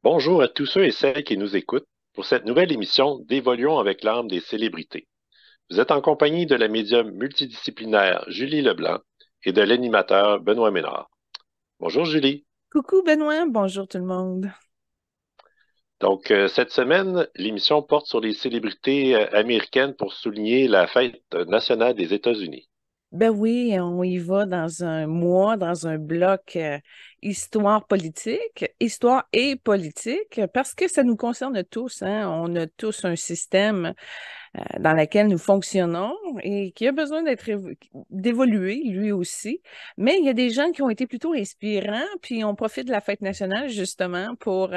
Bonjour à tous ceux et celles qui nous écoutent pour cette nouvelle émission d'Évoluons avec l'âme des célébrités. Vous êtes en compagnie de la médium multidisciplinaire Julie Leblanc et de l'animateur Benoît Ménard. Bonjour Julie. Coucou Benoît, bonjour tout le monde. Donc, cette semaine, l'émission porte sur les célébrités américaines pour souligner la fête nationale des États-Unis. Ben oui, on y va dans un mois, dans un bloc histoire et politique, parce que ça nous concerne tous, hein. On a tous un système dans lequel nous fonctionnons et qui a besoin d'évoluer, lui aussi. Mais il y a des gens qui ont été plutôt inspirants, puis on profite de la fête nationale justement pour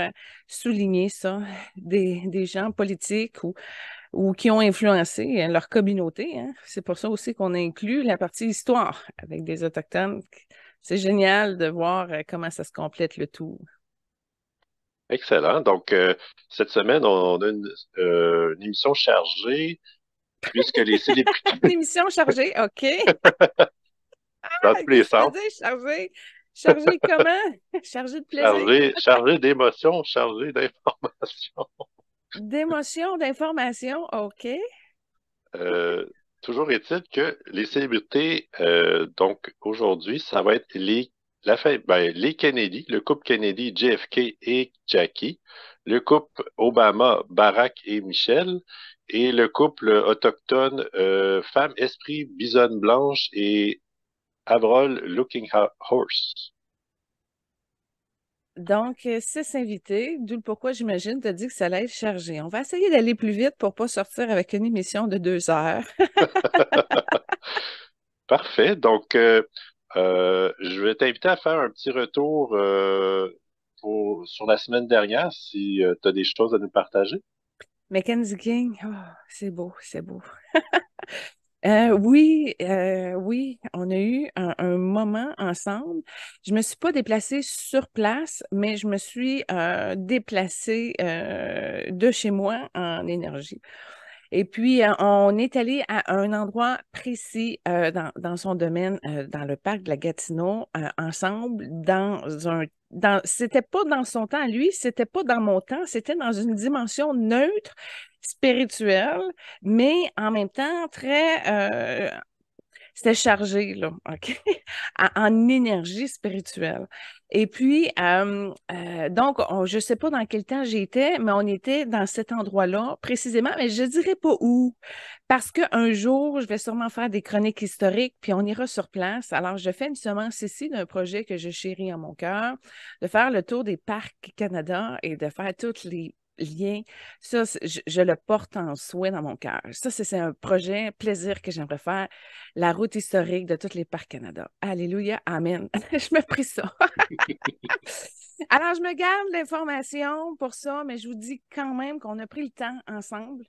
souligner ça, des gens politiques ou qui ont influencé leur communauté, hein. C'est pour ça aussi qu'on inclut la partie histoire avec des Autochtones. C'est génial de voir comment ça se complète le tout. Excellent. Donc, cette semaine, on a une émission chargée puisque les célébrités, Une émission chargée, OK. dans Ah, tous les qu'est-ce que ça veut sens, dire chargée? Chargée comment? Chargée de plaisir? chargées d'émotions, chargées d'informations. D'émotion, d'information, OK. Euh, toujours est-il que les célébrités, donc aujourd'hui, ça va être les Kennedy, le couple Kennedy, JFK et Jackie, le couple Obama, Barack et Michelle, et le couple autochtone, Femme Esprit, Bisonne Blanche et Avril Looking Horse. Donc, 6 invités, d'où le pourquoi j'imagine, tu as dit que ça allait être chargé. On va essayer d'aller plus vite pour pas sortir avec une émission de 2 heures. Parfait. Donc, je vais t'inviter à faire un petit retour sur la semaine dernière si tu as des choses à nous partager. Mackenzie King, oh, c'est beau, c'est beau. Oui, on a eu un moment ensemble. Je me suis pas déplacée sur place, mais je me suis déplacée de chez moi en énergie. Et puis, on est allé à un endroit précis dans son domaine, dans le parc de la Gatineau, ensemble, c'était pas dans son temps à lui, c'était pas dans mon temps, c'était dans une dimension neutre, spirituelle, mais en même temps c'était chargé, là, OK? En énergie spirituelle. Et puis, donc, je ne sais pas dans quel temps j'étais, mais on était dans cet endroit-là précisément, mais je ne dirais pas où. Parce qu'un jour, je vais sûrement faire des chroniques historiques, puis on ira sur place. Alors, je fais une semence ici d'un projet que je chéris en mon cœur, de faire le tour des parcs Canada et de faire tous les liens. Ça, je le porte en souhait dans mon cœur. Ça, c'est un projet, plaisir que j'aimerais faire, la route historique de tous les parcs Canada. Alléluia, Amen. Je me prie ça. Alors, je me garde l'information pour ça, mais je vous dis quand même qu'on a pris le temps ensemble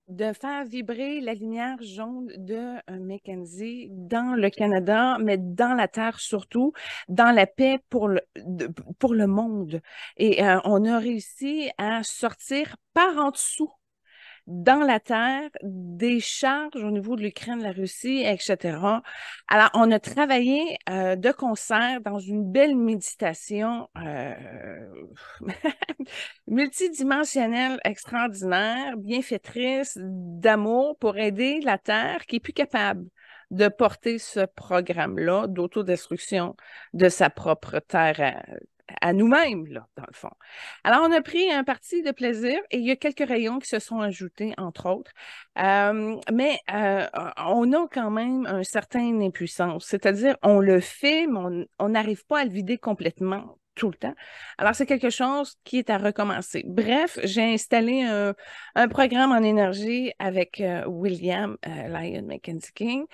de faire vibrer la lumière jaune de Mackenzie dans le Canada, mais dans la Terre surtout, dans la paix pour le monde. Et on a réussi à sortir par en dessous dans la terre des charges au niveau de l'Ukraine, la Russie, etc. Alors, on a travaillé de concert dans une belle méditation multidimensionnelle extraordinaire, bienfaitrice d'amour pour aider la Terre qui est plus capable de porter ce programme-là d'autodestruction de sa propre terre à nous-mêmes, là, dans le fond. Alors, on a pris un parti de plaisir et il y a quelques rayons qui se sont ajoutés, entre autres. Mais on a quand même un certain impuissance, c'est-à-dire on le fait, mais on n'arrive pas à le vider complètement tout le temps. Alors, c'est quelque chose qui est à recommencer. Bref, j'ai installé un programme en énergie avec William Lyon Mackenzie King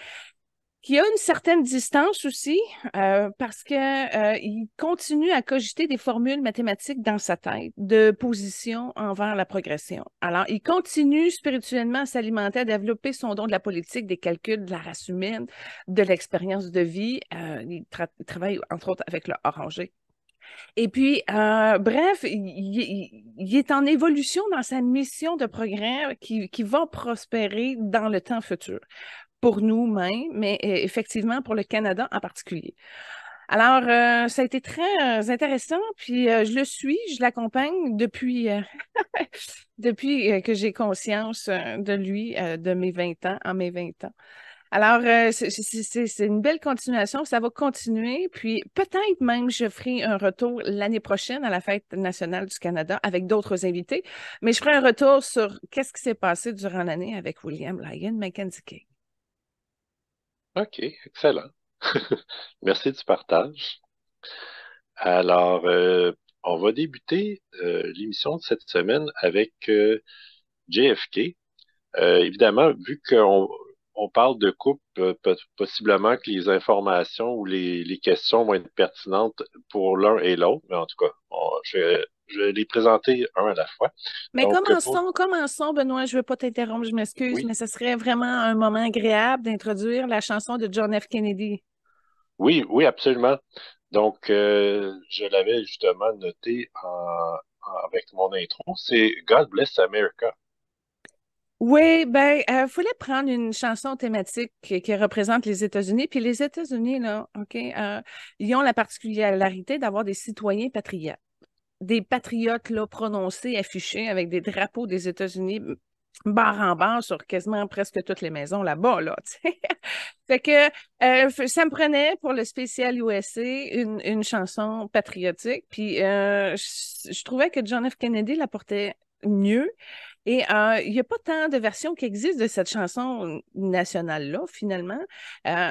qui a une certaine distance aussi, parce que il continue à cogiter des formules mathématiques dans sa tête de position envers la progression. Alors, il continue spirituellement à s'alimenter, à développer son don de la politique, des calculs de la race humaine, de l'expérience de vie. Il travaille entre autres avec le Oranger. Et puis, bref, il est en évolution dans sa mission de progrès qui va prospérer dans le temps futur pour nous-mêmes, mais effectivement pour le Canada en particulier. Alors, ça a été très intéressant, puis je le suis, je l'accompagne depuis que j'ai conscience de lui, de mes 20 ans, en mes 20 ans. Alors, c'est une belle continuation, ça va continuer, puis peut-être même je ferai un retour l'année prochaine à la Fête nationale du Canada avec d'autres invités, mais je ferai un retour sur qu'est-ce qui s'est passé durant l'année avec William Lyon Mackenzie. OK, excellent. Merci du partage. Alors, on va débuter l'émission de cette semaine avec JFK. Évidemment, vu qu'on parle de couple, possiblement que les informations ou les questions vont être pertinentes pour l'un et l'autre, mais en tout cas, je vais les présenter un à la fois. Mais Donc, commençons, Benoît, je ne veux pas t'interrompre, je m'excuse, oui, mais ce serait vraiment un moment agréable d'introduire la chanson de John F. Kennedy. oui, absolument. Donc, je l'avais justement noté avec mon intro, c'est God Bless America. Oui, ben, fallait prendre une chanson thématique qui représente les États-Unis. Puis les États-Unis, là, OK, ils ont la particularité d'avoir des citoyens patriotes. Des patriotes, là, prononcés, affichés avec des drapeaux des États-Unis barre en barre sur quasiment presque toutes les maisons là-bas, là, tu sais. Fait que ça me prenait pour le spécial USA une chanson patriotique. Puis je trouvais que John F. Kennedy la portait mieux. Et il n'y a pas tant de versions qui existent de cette chanson nationale-là, finalement.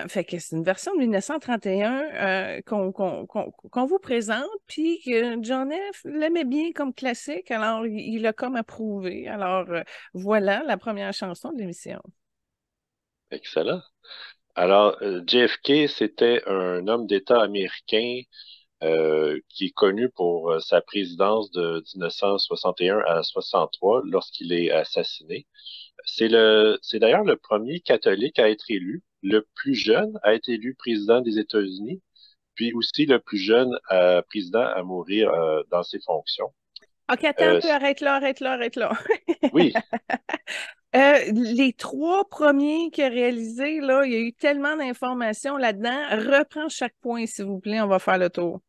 Fait que c'est une version de 1931 qu'on vous présente, puis que John F. l'aimait bien comme classique, alors il l'a comme approuvé. Alors voilà la première chanson de l'émission. Excellent. Alors, JFK, c'était un homme d'État américain qui est connu pour sa présidence de 1961 à 63 lorsqu'il est assassiné. C'est d'ailleurs le premier catholique à être élu, le plus jeune à être élu président des États-Unis, puis aussi le plus jeune président à mourir dans ses fonctions. OK, attends un Euh, peu, arrête là, arrête là, arrête là. oui, Les trois premiers qu'il a réalisés, là, il y a eu tellement d'informations là-dedans. Reprends chaque point, s'il vous plaît, on va faire le tour.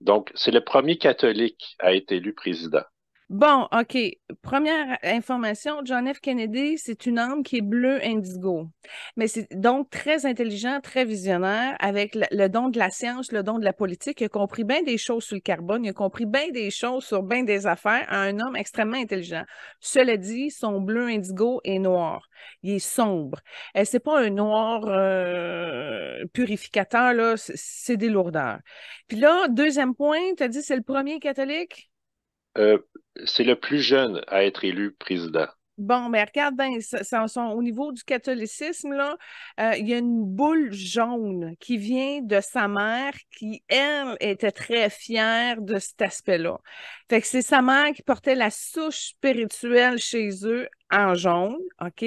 donc c'est le premier catholique à être élu président. Bon, OK. Première information, John F. Kennedy, c'est une âme qui est bleu indigo. Mais c'est donc très intelligent, très visionnaire, avec le don de la science, le don de la politique. Il a compris bien des choses sur le carbone, il a compris bien des choses sur bien des affaires à un homme extrêmement intelligent. Cela dit, son bleu indigo est noir. Il est sombre. C'est pas un noir purificateur, là, c'est des lourdeurs. Puis là, deuxième point, tu as dit c'est le premier catholique? Euh, c'est le plus jeune à être élu président. Bon, mais regarde bien, au niveau du catholicisme, là, il y a une boule jaune qui vient de sa mère qui, elle, était très fière de cet aspect-là. Fait que c'est sa mère qui portait la souche spirituelle chez eux en jaune, OK?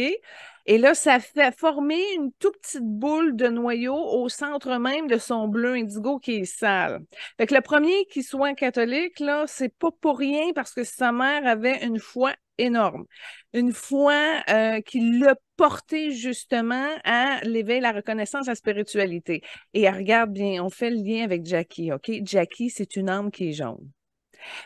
Et là, ça fait former une toute petite boule de noyau au centre même de son bleu indigo qui est sale. Fait que le premier qui soit catholique, là, c'est pas pour rien parce que sa mère avait une foi énorme. Une foi qui l'a porté justement à l'éveil, la reconnaissance, la spiritualité. Et regarde bien, on fait le lien avec Jackie, OK? Jackie, c'est une âme qui est jaune.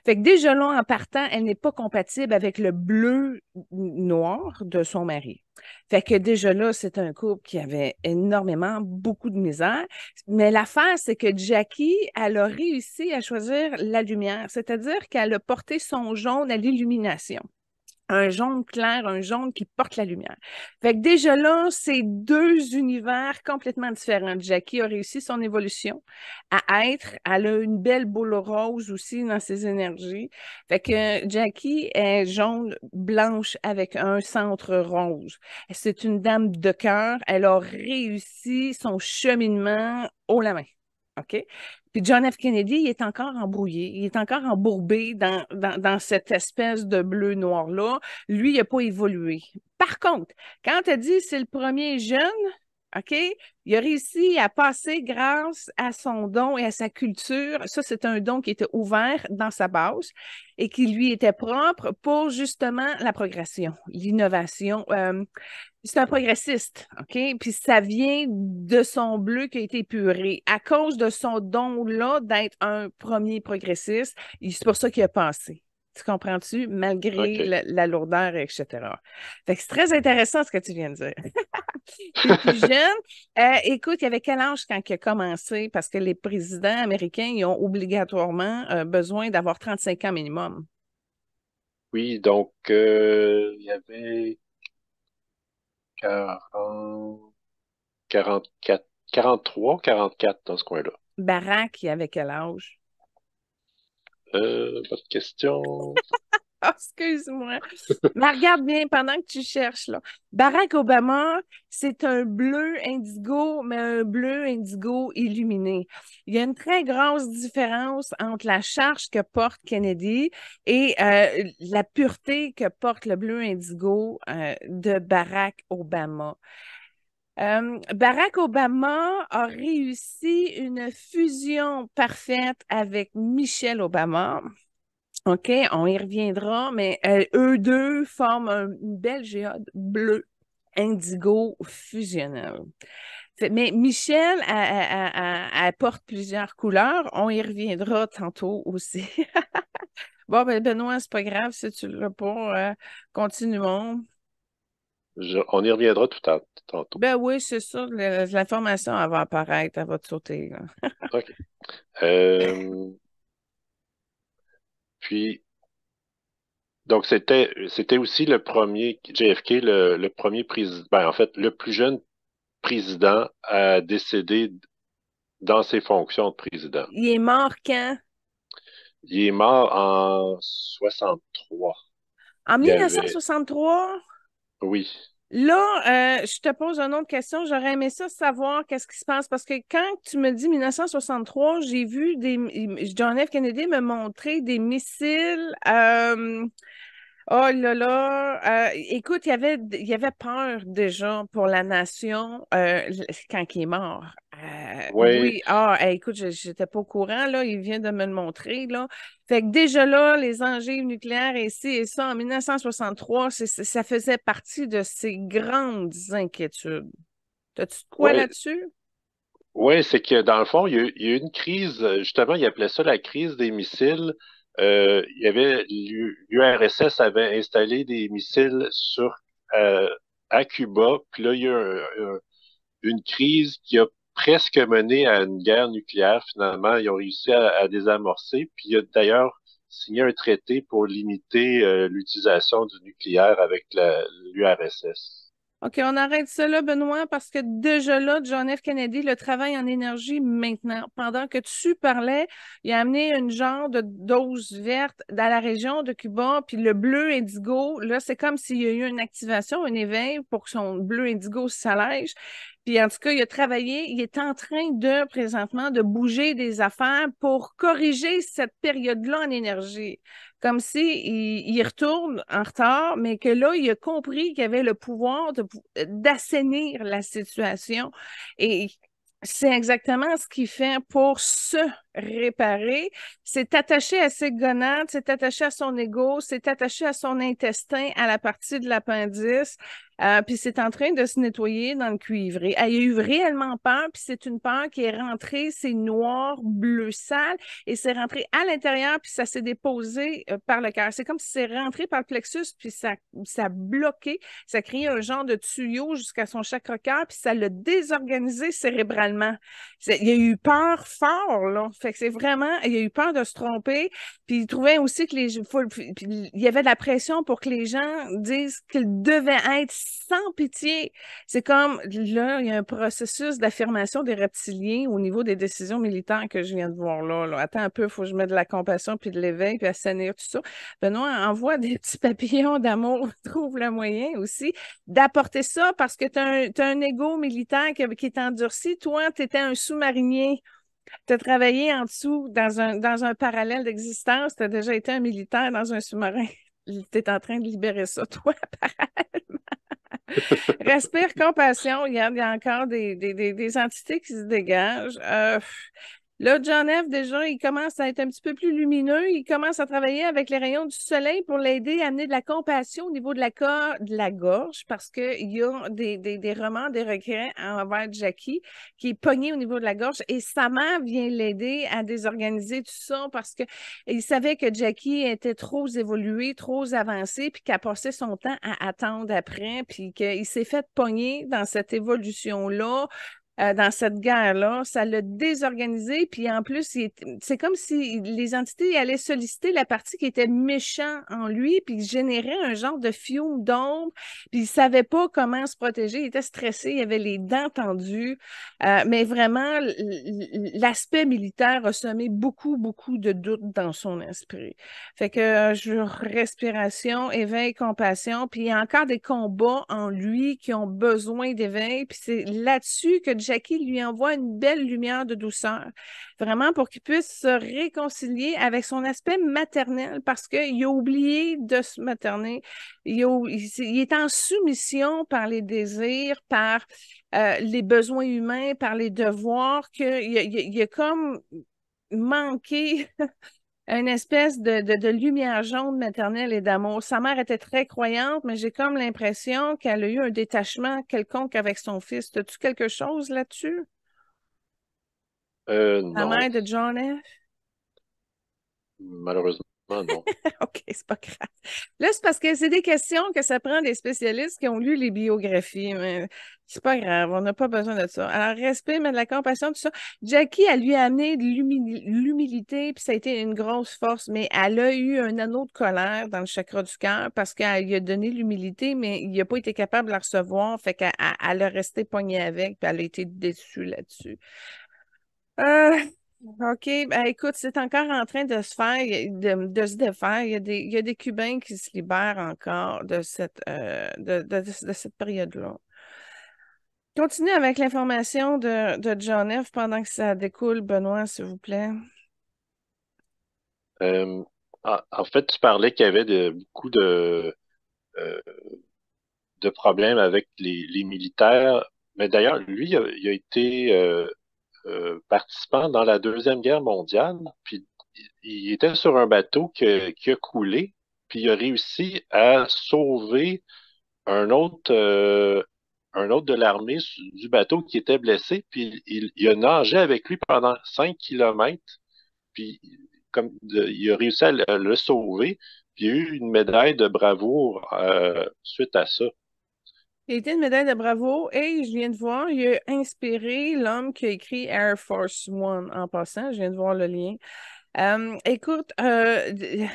Fait que déjà là, en partant, elle n'est pas compatible avec le bleu noir de son mari. Fait que déjà là, c'est un couple qui avait énormément, beaucoup de misère. Mais l'affaire, c'est que Jackie, elle a réussi à choisir la lumière, c'est-à-dire qu'elle a porté son jaune à l'illumination. Un jaune clair, un jaune qui porte la lumière. Fait que déjà là, c'est deux univers complètement différents. Jackie a réussi son évolution elle a une belle boule rose aussi dans ses énergies. Fait que Jackie est jaune, blanche avec un centre rose. C'est une dame de cœur. Elle a réussi son cheminement haut la main. OK? Puis John F. Kennedy, il est encore embrouillé, il est encore embourbé dans cette espèce de bleu-noir-là. Lui, il n'a pas évolué. Par contre, quand tu as dit c'est le premier jeune, OK? Il a réussi à passer grâce à son don et à sa culture. Ça, c'est un don qui était ouvert dans sa base et qui lui était propre pour justement la progression, l'innovation. C'est un progressiste, OK? Puis ça vient de son bleu qui a été épuré. À cause de son don-là d'être un premier progressiste, c'est pour ça qu'il a passé. Tu comprends-tu? Malgré OK. la lourdeur, etc. Fait que c'est très intéressant ce que tu viens de dire. T'es plus jeune. Écoute, il y avait quel âge quand il a commencé? Parce que les présidents américains, ils ont obligatoirement besoin d'avoir 35 ans minimum. Oui, donc, il y avait 40, 44, 43, 44 dans ce coin-là. Barack, il avait quel âge? Bonne question. Ah, excuse-moi. Mais regarde bien pendant que tu cherches, là. Barack Obama, c'est un bleu indigo, mais un bleu indigo illuminé. Il y a une très grosse différence entre la charge que porte Kennedy et la pureté que porte le bleu indigo de Barack Obama. Barack Obama a réussi une fusion parfaite avec Michelle Obama. OK, on y reviendra, mais eux deux forment une belle géode bleue indigo fusionnelle. Mais Michel, elle porte plusieurs couleurs. On y reviendra tantôt aussi. Bon, ben Benoît, c'est pas grave si tu l'as pas. Continuons. On y reviendra tantôt. Ben oui, c'est ça. L'information, elle va apparaître, elle va te sauter, là. OK. Euh, puis, donc, c'était aussi le premier, JFK, le premier président, ben, en fait, le plus jeune président à décéder dans ses fonctions de président. Il est mort quand? Il est mort en 63. En Il y avait, 1963? oui, Là, je te pose une autre question. J'aurais aimé ça savoir qu'est-ce qui se passe parce que quand tu me dis 1963, j'ai vu John F. Kennedy me montrer des missiles. Oh là là, écoute, il y avait peur déjà pour la nation quand il est mort. oui, Oui, écoute, j'étais pas au courant, là, il vient de me le montrer, là. Fait que déjà là, les ogives nucléaires et ci et ça, en 1963, ça faisait partie de ses grandes inquiétudes. T'as-tu de quoi oui, là-dessus? oui, c'est que dans le fond, il y a eu une crise, justement, il appelait ça la crise des missiles. Il y avait l'URSS avait installé des missiles euh, à Cuba, puis là, il y a eu une crise qui a presque mené à une guerre nucléaire. Finalement, ils ont réussi à désamorcer, puis il a d'ailleurs signé un traité pour limiter l'utilisation du nucléaire avec l'URSS. OK, on arrête ça là, Benoît, parce que déjà là, John F. Kennedy, le travail en énergie maintenant. Pendant que tu parlais, il a amené une genre de dose verte dans la région de Cuba, puis le bleu indigo, là, c'est comme s'il y a eu une activation, un éveil pour que son bleu indigo s'allège. Puis en tout cas, il a travaillé, il est en train de, présentement, de bouger des affaires pour corriger cette période-là en énergie comme si il retourne en retard, mais que là, il a compris qu'il avait le pouvoir d'assainir la situation. Et c'est exactement ce qu'il fait pour se réparer. C'est attaché à ses gonades, c'est attaché à son ego, c'est attaché à son intestin, à la partie de l'appendice. Puis c'est en train de se nettoyer dans le cuivré. Il a eu réellement peur, puis c'est une peur qui est rentrée, c'est noir, bleu sale, et c'est rentré à l'intérieur, puis ça s'est déposé par le cœur. C'est comme si c'est rentré par le plexus, puis ça a bloqué, ça a créé un genre de tuyau jusqu'à son chakra-cœur, puis ça l'a désorganisé cérébralement. Il y a eu peur fort, là. Fait que c'est vraiment, il a eu peur de se tromper, puis il trouvait aussi que il y avait de la pression pour que les gens disent qu'ils devaient être sans pitié. C'est comme, là, il y a un processus d'affirmation des reptiliens au niveau des décisions militaires que je viens de voir là. Attends un peu, il faut que je mette de la compassion puis de l'éveil puis assainir tout ça. Benoît, envoie des petits papillons d'amour, trouve le moyen aussi d'apporter ça parce que tu as un ego militaire qui est endurci. Toi, tu étais un sous-marinier. Tu as travaillé en dessous dans un parallèle d'existence. Tu as déjà été un militaire dans un sous-marin. Tu es en train de libérer ça, toi, parallèlement. Respire, compassion. Il y a encore des entités qui se dégagent. Là, John F., déjà, il commence à être un petit peu plus lumineux. Il commence à travailler avec les rayons du soleil pour l'aider à amener de la compassion au niveau de de la gorge parce qu'il y a des remords, des regrets envers Jackie qui est pogné au niveau de la gorge. Et sa mère vient l'aider à désorganiser tout ça parce qu'il savait que Jackie était trop évoluée, trop avancée, puis qu'elle passait son temps à attendre après, puis qu'il s'est fait pogner dans cette évolution-là dans cette guerre-là. Ça l'a désorganisé. Puis en plus, c'est comme si les entités allaient solliciter la partie qui était méchant en lui, puis il générait un genre de fiume d'ombre. Puis il savait pas comment se protéger. Il était stressé. Il avait les dents tendues. Mais vraiment, l'aspect militaire a semé beaucoup, beaucoup de doutes dans son esprit. Fait que respiration, éveil, compassion. Puis il y a encore des combats en lui qui ont besoin d'éveil. Puis c'est là-dessus que Jackie lui envoie une belle lumière de douceur, vraiment pour qu'il puisse se réconcilier avec son aspect maternel parce qu'il a oublié de se materner. Il est en soumission par les désirs, par les besoins humains, par les devoirs, qu'il a comme manqué une espèce de lumière jaune maternelle et d'amour. Sa mère était très croyante, mais j'ai comme l'impression qu'elle a eu un détachement quelconque avec son fils. As-tu quelque chose là-dessus? La Non, mère de John F.? malheureusement, non. OK, c'est pas grave. Là, c'est parce que c'est des questions que ça prend des spécialistes qui ont lu les biographies, mais c'est pas grave, on n'a pas besoin de ça. Alors, respect, mais de la compassion, tout ça. Jackie, elle lui a amené de l'humilité, puis ça a été une grosse force, mais elle a eu un anneau de colère dans le chakra du cœur parce qu'elle lui a donné l'humilité, mais il n'a pas été capable de la recevoir, fait qu'elle a resté pognée avec, puis elle a été déçue là-dessus. Euh, OK, ben écoute, c'est encore en train de se faire, de se défaire. Il y a des Cubains qui se libèrent encore de de cette période-là. Continue avec l'information de John F. pendant que ça découle, Benoît, s'il vous plaît. Euh, en fait, tu parlais qu'il y avait beaucoup euh, de problèmes avec les militaires. Mais d'ailleurs, lui, il a été participant dans la Deuxième Guerre mondiale, puis il était sur un bateau qui a coulé, puis il a réussi à sauver un autre, euh, un autre de l'armée du bateau qui était blessé, puis il a nagé avec lui pendant 5 kilomètres, puis il a réussi à le sauver, puis il y a eu une médaille de bravoure suite à ça. Il a été une médaille de bravo et je viens de voir, il a inspiré l'homme qui a écrit Air Force One en passant. Je viens de voir le lien. Écoute,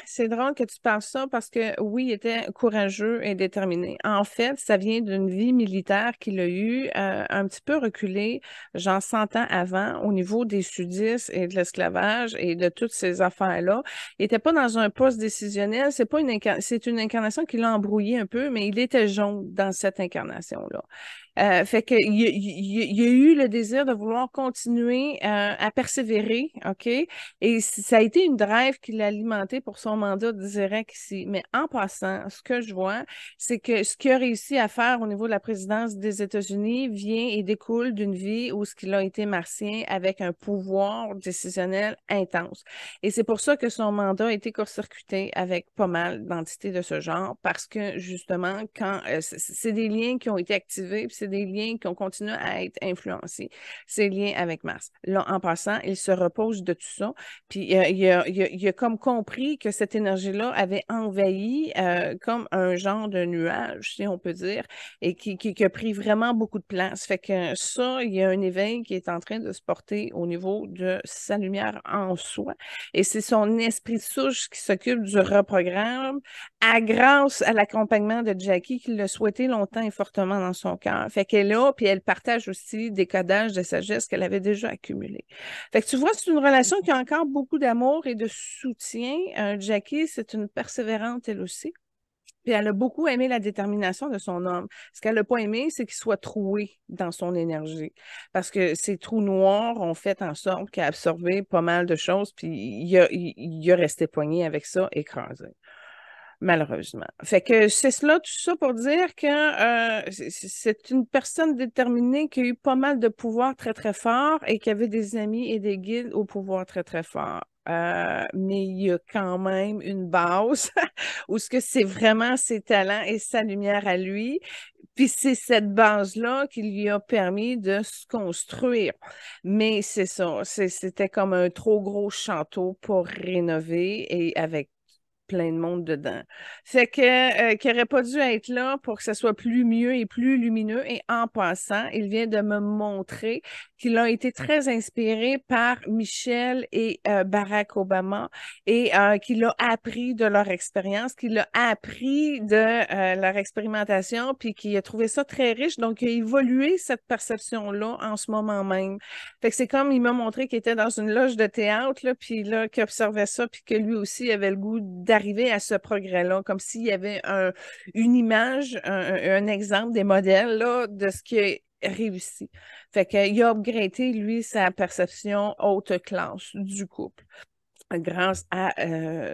c'est drôle que tu parles ça parce que oui, il était courageux et déterminé. En fait, ça vient d'une vie militaire qu'il a eue un petit peu reculée, genre 100 ans avant, au niveau des sudistes et de l'esclavage et de toutes ces affaires-là. Il n'était pas dans un poste décisionnel. C'est pas c'est une incarnation qui l'a embrouillé un peu, mais il était jaune dans cette incarnation-là. Fait que il a eu le désir de vouloir continuer à persévérer, OK? Et ça a été une drive qui l'a alimenté pour son mandat direct ici. Mais en passant, ce que je vois, c'est que ce qu'il a réussi à faire au niveau de la présidence des États-Unis vient et découle d'une vie où ce qu'il a été martien avec un pouvoir décisionnel intense. Et c'est pour ça que son mandat a été court-circuité avec pas mal d'entités de ce genre, parce que justement, quand c'est des liens qui ont été activés, puis c'est des liens qui ont continué à être influencés, ces liens avec Mars. Là, en passant, il se repose de tout ça. Puis il a comme compris que cette énergie-là avait envahi comme un genre de nuage, si on peut dire, et qui a pris vraiment beaucoup de place. Fait que ça, il y a un éveil qui est en train de se porter au niveau de sa lumière en soi. Et c'est son esprit souche qui s'occupe du reprogramme grâce à l'accompagnement de Jackie qui l'a souhaité longtemps et fortement dans son cœur. Fait qu'elle est là, puis elle partage aussi des codages de sagesse qu'elle avait déjà accumulés. Fait que tu vois, c'est une relation qui a encore beaucoup d'amour et de soutien. Jackie, c'est une persévérante elle aussi. Puis elle a beaucoup aimé la détermination de son homme. Ce qu'elle n'a pas aimé, c'est qu'il soit troué dans son énergie. Parce que ces trous noirs ont fait en sorte qu'il a absorbé pas mal de choses, puis il a resté poigné avec ça, écrasé. malheureusement. Fait que c'est cela, tout ça pour dire que c'est une personne déterminée qui a eu pas mal de pouvoir très, très fort et qui avait des amis et des guides au pouvoir très, très fort. Mais il y a quand même une base où ce que c'est vraiment ses talents et sa lumière à lui. Puis c'est cette base-là qui lui a permis de se construire. Mais c'est ça, c'était comme un trop gros château pour rénover et avec plein de monde dedans. Fait que, qu'il n'aurait pas dû être là pour que ce soit plus mieux et plus lumineux. Et en passant, il vient de me montrer qu'il a été très inspiré par Michelle et Barack Obama et qu'il a appris de leur expérience, qu'il a appris de leur expérimentation, puis qu'il a trouvé ça très riche. Donc, il a évolué cette perception-là en ce moment même. Fait que c'est comme il m'a montré qu'il était dans une loge de théâtre, là, puis là, qu'il observait ça, puis que lui aussi avait le goût d'arriver à ce progrès-là, comme s'il y avait une image, un exemple, des modèles là, de ce qui a réussi. Fait qu'il a upgradé, lui, sa perception haute classe du couple grâce à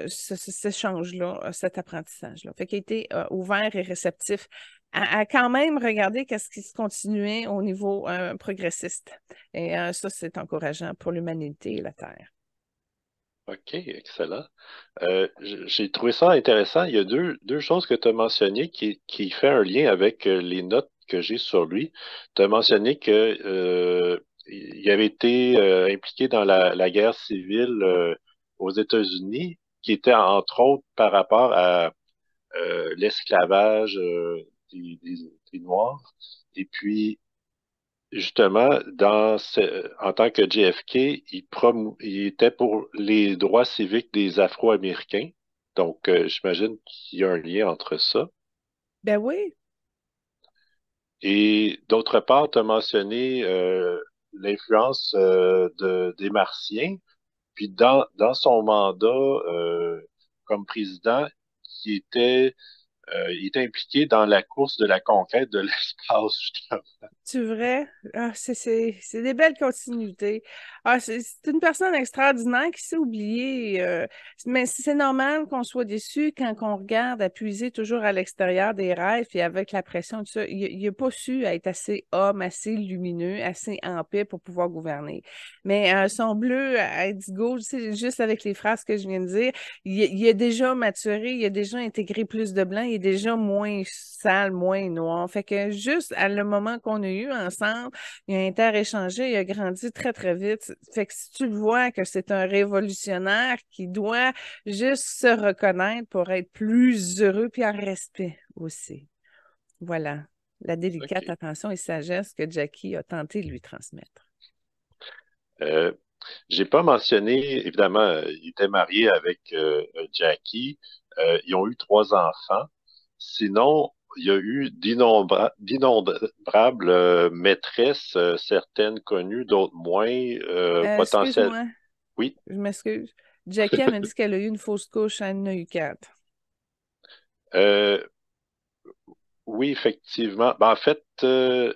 cet échange-là, cet apprentissage-là. Fait qu'il a été ouvert et réceptif à quand même regarder qu'est-ce qui se continuait au niveau progressiste. Et ça, c'est encourageant pour l'humanité et la Terre. OK, excellent. J'ai trouvé ça intéressant. Il y a deux choses que tu as mentionnées qui fait un lien avec les notes que j'ai sur lui. Tu as mentionné que il avait été impliqué dans la guerre civile aux États-Unis, qui était entre autres par rapport à l'esclavage des Noirs. Et puis, justement, en tant que JFK, il était pour les droits civiques des Afro-Américains. Donc, j'imagine qu'il y a un lien entre ça. Ben oui. Et d'autre part, tu as mentionné l'influence des Martiens. Puis dans son mandat comme président, qui était, il était impliqué dans la course de la conquête de l'espace, justement. C'est vrai? Ah, c'est des belles continuités. Ah, c'est une personne extraordinaire qui s'est oubliée. Mais c'est normal qu'on soit déçu quand on regarde à puiser toujours à l'extérieur des rêves et avec la pression de ça. Il n'a pas su être assez homme, assez lumineux, assez en paix pour pouvoir gouverner. Mais son bleu à indigo, juste avec les phrases que je viens de dire, il a déjà maturé, il a déjà intégré plus de blanc, il est déjà moins sale, moins noir. Fait que juste à le moment qu'on a eu ensemble, il a interéchangé, il a grandi très, très vite. Fait que si tu le vois que c'est un révolutionnaire qui doit juste se reconnaître pour être plus heureux puis en respect aussi. Voilà. La délicate OK. attention et sagesse que Jackie a tenté de lui transmettre. Euh, j'ai pas mentionné, évidemment, il était marié avec Jackie. Ils ont eu trois enfants. Sinon, il y a eu d'innombrables maîtresses, certaines connues, d'autres moins potentielles. Excuse-moi, Oui, je m'excuse. Jackie, elle m'a dit qu'elle a eu une fausse couche, elle en a eu quatre. euh, oui, effectivement. Ben, en fait, euh,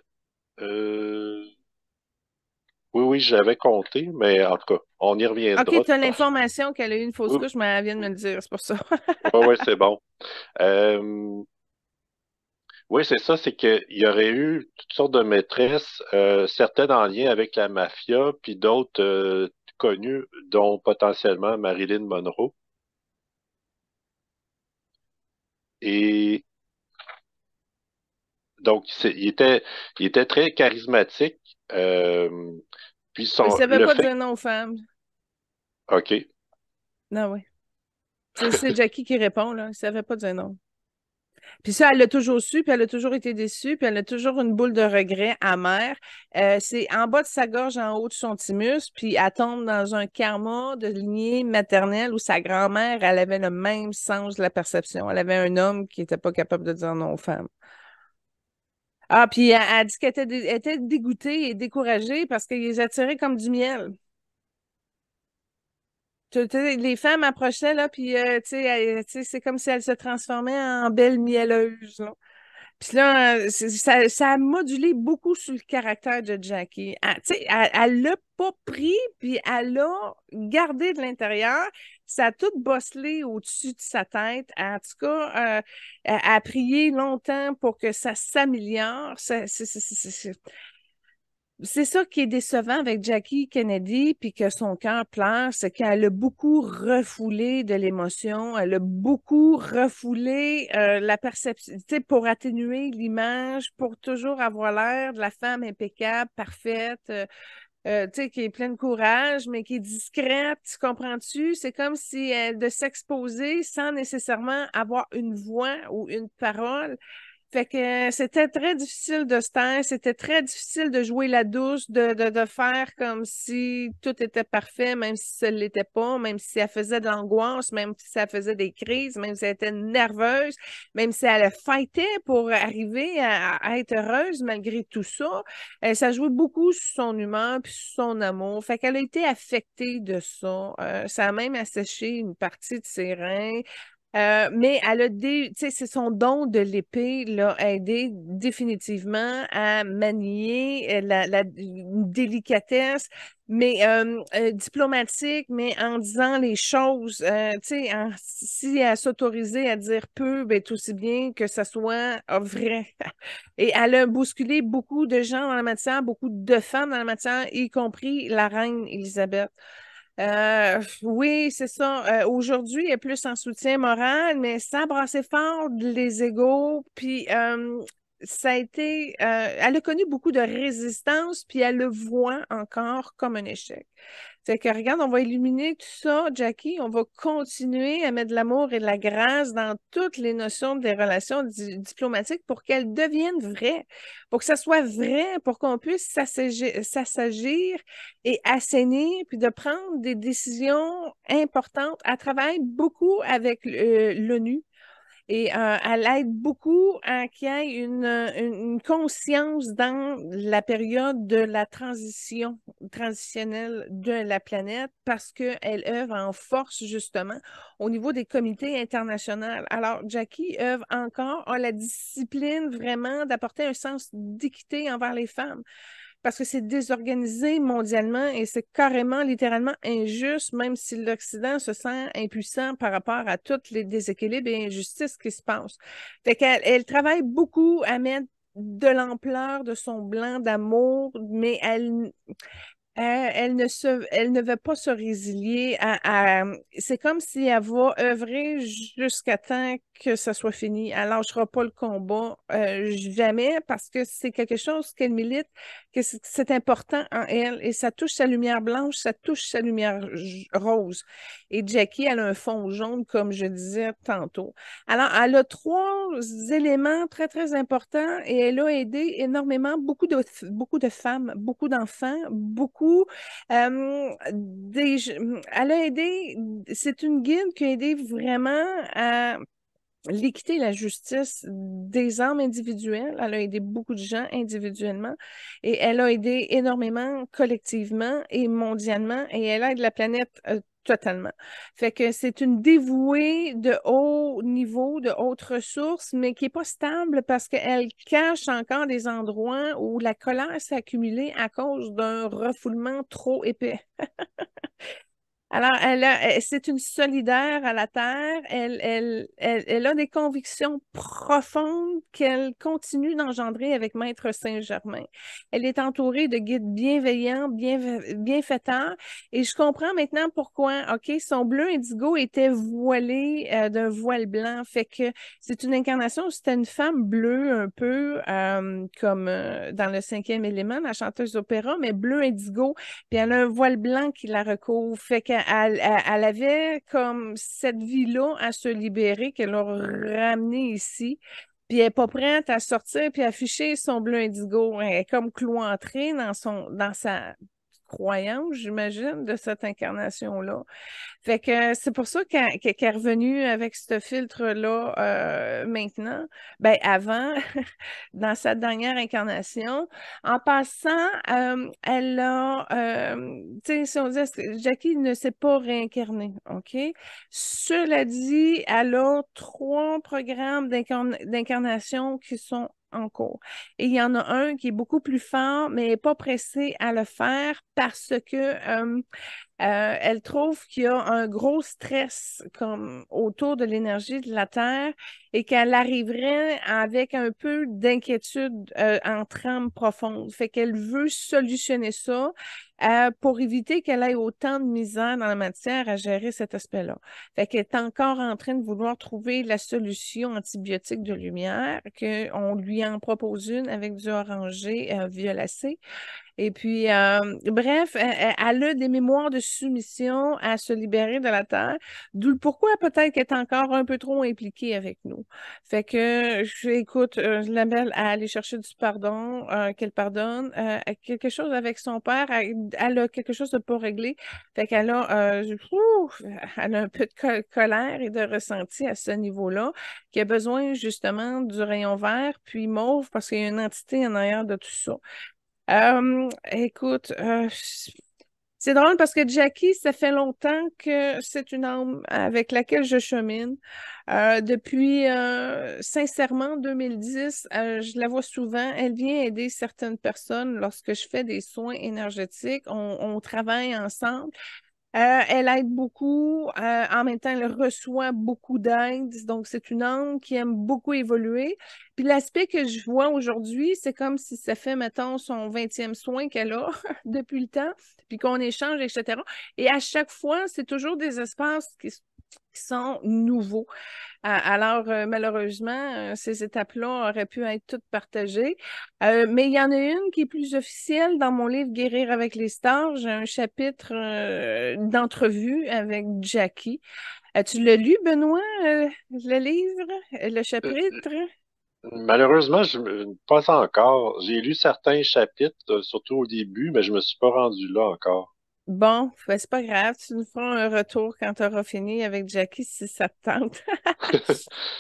oui, oui, j'avais compté, mais en tout cas, on y OK, reviendra. tu as l'information qu'elle a eu une fausse Oui, couche, mais elle vient de me le dire, c'est pour ça. oui, oui, c'est bon. Euh, Oui, c'est ça, c'est qu'il y aurait eu toutes sortes de maîtresses, certaines en lien avec la mafia, puis d'autres connues, dont potentiellement Marilyn Monroe. Et donc, il était très charismatique. Puis Il son, savait le pas fait, dire non aux femmes. OK, Non, oui. C'est Jackie qui répond, là. Il savait pas dire non. Puis ça, elle l'a toujours su, puis elle a toujours été déçue, puis elle a toujours une boule de regret amère. C'est en bas de sa gorge, en haut de son thymus, puis elle tombe dans un karma de lignée maternelle où sa grand-mère, elle avait le même sens de la perception. Elle avait un homme qui n'était pas capable de dire non aux femmes. Ah, puis elle a dit qu'elle était dégoûtée et découragée parce qu'ils les attiraient comme du miel. Les femmes approchaient, là, puis tu sais, c'est comme si elles se transformaient en belles mielleuses, là. Puis là, ça a modulé beaucoup sur le caractère de Jackie. Tu sais, elle l'a pas pris, puis elle l'a gardé de l'intérieur. Ça a tout bosselé au-dessus de sa tête. En tout cas, elle a prié longtemps pour que ça s'améliore. C'est ça qui est décevant avec Jackie Kennedy, puis que son cœur pleure, c'est qu'elle a beaucoup refoulé de l'émotion, elle a beaucoup refoulé la perception, tu sais, pour atténuer l'image, pour toujours avoir l'air de la femme impeccable, parfaite, tu sais, qui est pleine de courage, mais qui est discrète, tu comprends-tu? C'est comme si de s'exposer sans nécessairement avoir une voix ou une parole. Fait que c'était très difficile de se taire, c'était très difficile de jouer la douce, de faire comme si tout était parfait, même si ça ne l'était pas, même si elle faisait de l'angoisse, même si elle faisait des crises, même si elle était nerveuse, même si elle fightait pour arriver à être heureuse malgré tout ça. Ça jouait beaucoup sur son humeur puis sur son amour. Fait qu'elle a été affectée de ça. Ça a même asséché une partie de ses reins. Mais elle a tu sais, c'est son don de l'épée l'a aidé définitivement à manier une délicatesse, mais diplomatique, mais en disant les choses. Tu sais, si elle s'autorisait à dire peu, ben, tout aussi bien que ça soit vrai. Et elle a bousculé beaucoup de gens dans la matière, beaucoup de femmes dans la matière, y compris la reine Élisabeth. Oui, c'est ça. Aujourd'hui, elle est plus en soutien moral, mais ça a brassé fort les égaux. Puis ça a été. Elle a connu beaucoup de résistance, puis elle le voit encore comme un échec. Fait que regarde, on va éliminer tout ça, Jackie. On va continuer à mettre de l'amour et de la grâce dans toutes les notions des relations diplomatiques pour qu'elles deviennent vraies, pour que ça soit vrai, pour qu'on puisse s'assagir et assainir, puis de prendre des décisions importantes. Elle travaille beaucoup avec l'ONU. Et elle aide beaucoup à qu'il y ait une conscience dans la période de la transitionnelle de la planète parce qu'elle œuvre en force justement au niveau des comités internationaux. Alors, Jackie œuvre encore, a la discipline vraiment d'apporter un sens d'équité envers les femmes parce que c'est désorganisé mondialement et c'est carrément, littéralement injuste, même si l'Occident se sent impuissant par rapport à tous les déséquilibres et injustices qui se passent. Fait qu'elle elle travaille beaucoup à mettre de l'ampleur de son blanc d'amour, mais elle ne veut pas se résilier c'est comme si elle va œuvrer jusqu'à temps que ça soit fini. Elle lâchera pas le combat jamais parce que c'est quelque chose qu'elle milite, que c'est important en elle et ça touche sa lumière blanche, ça touche sa lumière rose. Et Jackie, elle a un fond jaune, comme je disais tantôt. Alors, elle a trois éléments très, très importants et elle a aidé énormément beaucoup de femmes, beaucoup d'enfants, beaucoup elle a aidé, c'est une guide qui a aidé vraiment à l'équité et la justice des âmes individuelles. Elle a aidé beaucoup de gens individuellement et elle a aidé énormément collectivement et mondialement et elle aide la planète totalement. Fait que c'est une dévouée de haut niveau, de haute ressource, mais qui n'est pas stable parce qu'elle cache encore des endroits où la colère s'est accumulée à cause d'un refoulement trop épais. Alors, c'est une solidaire à la Terre. Elle a des convictions profondes qu'elle continue d'engendrer avec Maître Saint-Germain. Elle est entourée de guides bienveillants, bienfaiteurs. Et je comprends maintenant pourquoi, OK, son bleu indigo était voilé d'un voile blanc. Fait que c'est une incarnation, c'était une femme bleue un peu comme dans le cinquième élément, la chanteuse d'opéra, mais bleu indigo. Puis elle a un voile blanc qui la recouvre. Fait qu'elle elle avait comme cette vie-là à se libérer qu'elle a ramenée ici. Puis elle n'est pas prête à sortir puis afficher son bleu indigo. Elle est comme cloîtrée dans croyance, j'imagine, de cette incarnation-là. Fait que c'est pour ça qu'elle est revenue avec ce filtre-là maintenant. Ben avant, dans sa dernière incarnation. En passant, elle a, tu sais, si on dit, Jackie ne s'est pas réincarnée, OK? Cela dit, elle a 3 programmes d'incarnation qui sont en cours. Et il y en a un qui est beaucoup plus fort, mais elle n'est pas pressée à le faire parce que elle trouve qu'il y a un gros stress comme autour de l'énergie de la Terre et qu'elle arriverait avec un peu d'inquiétude en trame profonde. Fait qu'elle veut solutionner ça pour éviter qu'elle ait autant de misère dans la matière à gérer cet aspect-là. Fait qu'elle est encore en train de vouloir trouver la solution antibiotique de lumière, qu'on lui en propose une avec du orangé violacé. Et puis, bref, elle a des mémoires de soumission à se libérer de la Terre, d'où le pourquoi peut-être qu'elle est encore un peu trop impliquée avec nous. Fait que, écoute, je l'appelle à aller chercher du pardon, qu'elle pardonne, quelque chose avec son père, elle a quelque chose de pas réglé. Fait qu'elle a, elle a un peu de colère et de ressenti à ce niveau-là, qui a besoin justement du rayon vert, puis mauve, parce qu'il y a une entité en arrière de tout ça. Écoute, c'est drôle parce que Jackie, ça fait longtemps que c'est une âme avec laquelle je chemine. Depuis, sincèrement, 2010, je la vois souvent. Elle vient aider certaines personnes lorsque je fais des soins énergétiques. On travaille ensemble. Elle aide beaucoup. En même temps, elle reçoit beaucoup d'aide. Donc, c'est une âme qui aime beaucoup évoluer. Puis l'aspect que je vois aujourd'hui, c'est comme si ça fait, mettons, son 20e soin qu'elle a depuis le temps, puis qu'on échange, etc. Et à chaque fois, c'est toujours des espaces qui sont nouveaux. Alors, malheureusement, ces étapes-là auraient pu être toutes partagées. Mais il y en a une qui est plus officielle dans mon livre Guérir avec les stars. J'ai un chapitre d'entrevue avec Jackie. Tu l'as lu, Benoît, le livre, le chapitre? Malheureusement, pas encore. J'ai lu certains chapitres, surtout au début, mais je me suis pas rendu là encore. Bon, ben, c'est pas grave, tu nous feras un retour quand tu auras fini avec Jackie si ça te tente.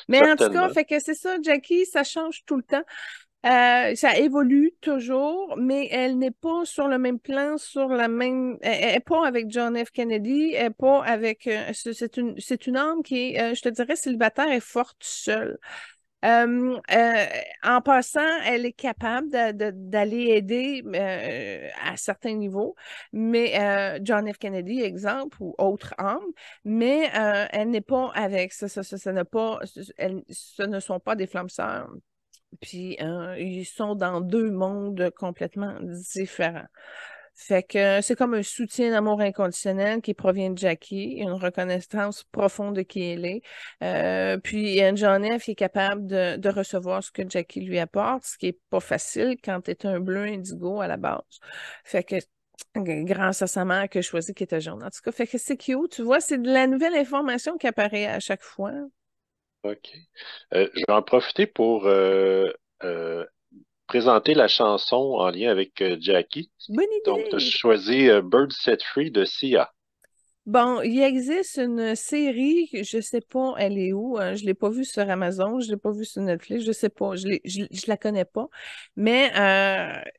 Mais en tout cas, Certainement. fait que c'est ça, Jackie, ça change tout le temps. Ça évolue toujours, mais elle n'est pas sur le même plan, sur la même. Elle n'est pas avec John F. Kennedy, elle n'est pas avec. C'est une âme qui est, je te dirais, célibataire et forte seule. En passant, elle est capable d'aller aider à certains niveaux, mais John F. Kennedy, exemple, ou autre âme, mais elle n'est pas avec ça n'a pas, ce ne sont pas des flammes sœurs. Puis, ils sont dans 2 mondes complètement différents. Fait que c'est comme un soutien d'amour inconditionnel qui provient de Jackie, une reconnaissance profonde de qui elle est. Puis John F. est capable de recevoir ce que Jackie lui apporte, ce qui est pas facile quand tu es un bleu indigo à la base. Fait que grâce à sa mère que je choisis qui était jaune. En tout cas, fait que c'est cute. Tu vois, c'est de la nouvelle information qui apparaît à chaque fois. OK. Je vais en profiter pour euh, présenter la chanson en lien avec Jackie. Bonne Donc, tu as idée! choisi Bird Set Free de Sia. Bon, il existe une série, je sais pas, elle est où, hein, je l'ai pas vue sur Amazon, je l'ai pas vue sur Netflix, je sais pas, je la connais pas, mais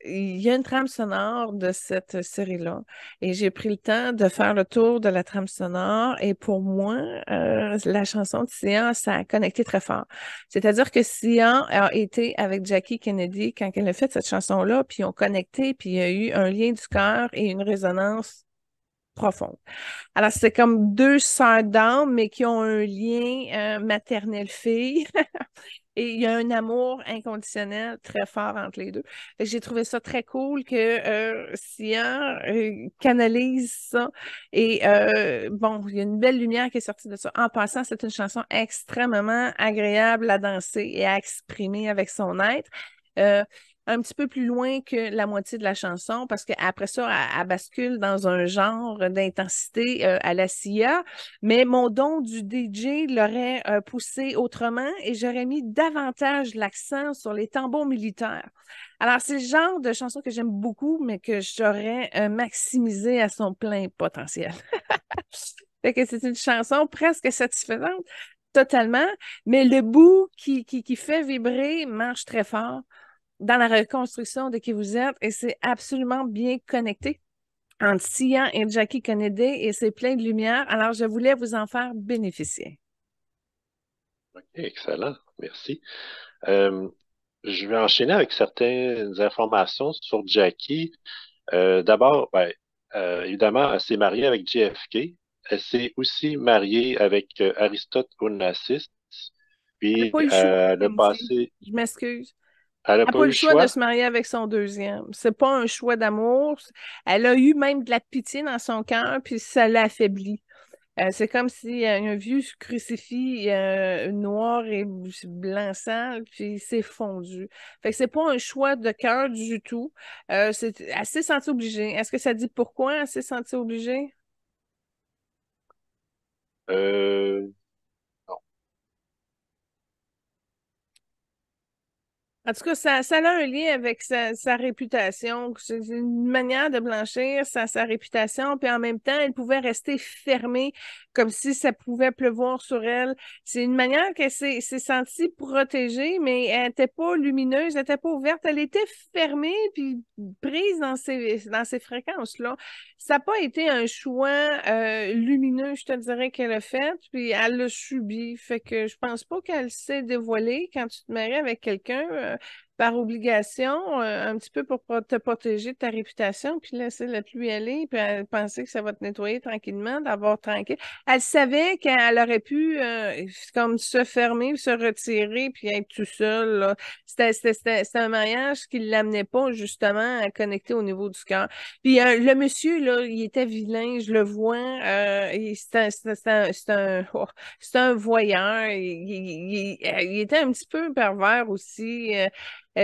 il y a une trame sonore de cette série-là et j'ai pris le temps de faire le tour de la trame sonore et pour moi, la chanson de Sia, ça a connecté très fort. C'est-à-dire que Sia a été avec Jackie Kennedy quand elle a fait cette chanson-là, puis ils ont connecté, puis il y a eu un lien du cœur et une résonance profonde. Alors, c'est comme 2 sœurs d'âme, mais qui ont un lien maternel-fille. Et il y a un amour inconditionnel très fort entre les deux. Fait que j'ai trouvé ça très cool que Sia canalise ça. Et bon, il y a une belle lumière qui est sortie de ça. En passant, c'est une chanson extrêmement agréable à danser et à exprimer avec son être. Euh, un petit peu plus loin que la moitié de la chanson parce qu'après ça, elle bascule dans un genre d'intensité à la Sia. Mais mon don du DJ l'aurait poussé autrement et j'aurais mis davantage l'accent sur les tambours militaires. Alors, c'est le genre de chanson que j'aime beaucoup, mais que j'aurais maximisé à son plein potentiel. Fait que c'est une chanson presque satisfaisante, totalement, mais le bout qui fait vibrer marche très fort dans la reconstruction de qui vous êtes et c'est absolument bien connecté entre Sia et Jackie Kennedy et c'est plein de lumière. Alors, je voulais vous en faire bénéficier. OK, excellent. Merci. Euh, je vais enchaîner avec certaines informations sur Jackie. D'abord, ben, évidemment, elle s'est mariée avec JFK. Elle s'est aussi mariée avec Aristote Onassis. Elle n'a Puis, pas eu le choix, elle a Kenzie. passé. Je m'excuse. Elle n'a Elle n'a pas pas eu eu le le choix de choix. se marier avec son deuxième. C'est pas un choix d'amour. Elle a eu même de la pitié dans son cœur, puis ça l'a affaibli. C'est comme si un vieux crucifix noir et blanc sale, puis c'est fondu. Fait que c'est pas un choix de cœur du tout. Elle s'est sentie obligée. Est-ce que ça dit pourquoi elle s'est sentie obligée? Euh, En tout cas, ça a un lien avec sa réputation. C'est une manière de blanchir sa réputation, puis en même temps, elle pouvait rester fermée comme si ça pouvait pleuvoir sur elle. C'est une manière qu'elle s'est sentie protégée, mais elle n'était pas lumineuse, elle n'était pas ouverte, elle était fermée puis prise dans ces fréquences-là. Ça n'a pas été un choix lumineux, je te dirais, qu'elle a fait, puis elle l'a subi. Fait que je pense pas qu'elle s'est dévoilée quand tu te maries avec quelqu'un. Par obligation, un petit peu pour te protéger de ta réputation, puis laisser la pluie aller, puis elle pensait que ça va te nettoyer tranquillement, d'avoir tranquille. Elle savait qu'elle aurait pu comme se fermer, se retirer, puis être tout seul, là. C'était un mariage qui ne l'amenait pas justement à connecter au niveau du cœur. Puis le monsieur, là, il était vilain, je le vois. C'est un voyeur. Il était un petit peu pervers aussi.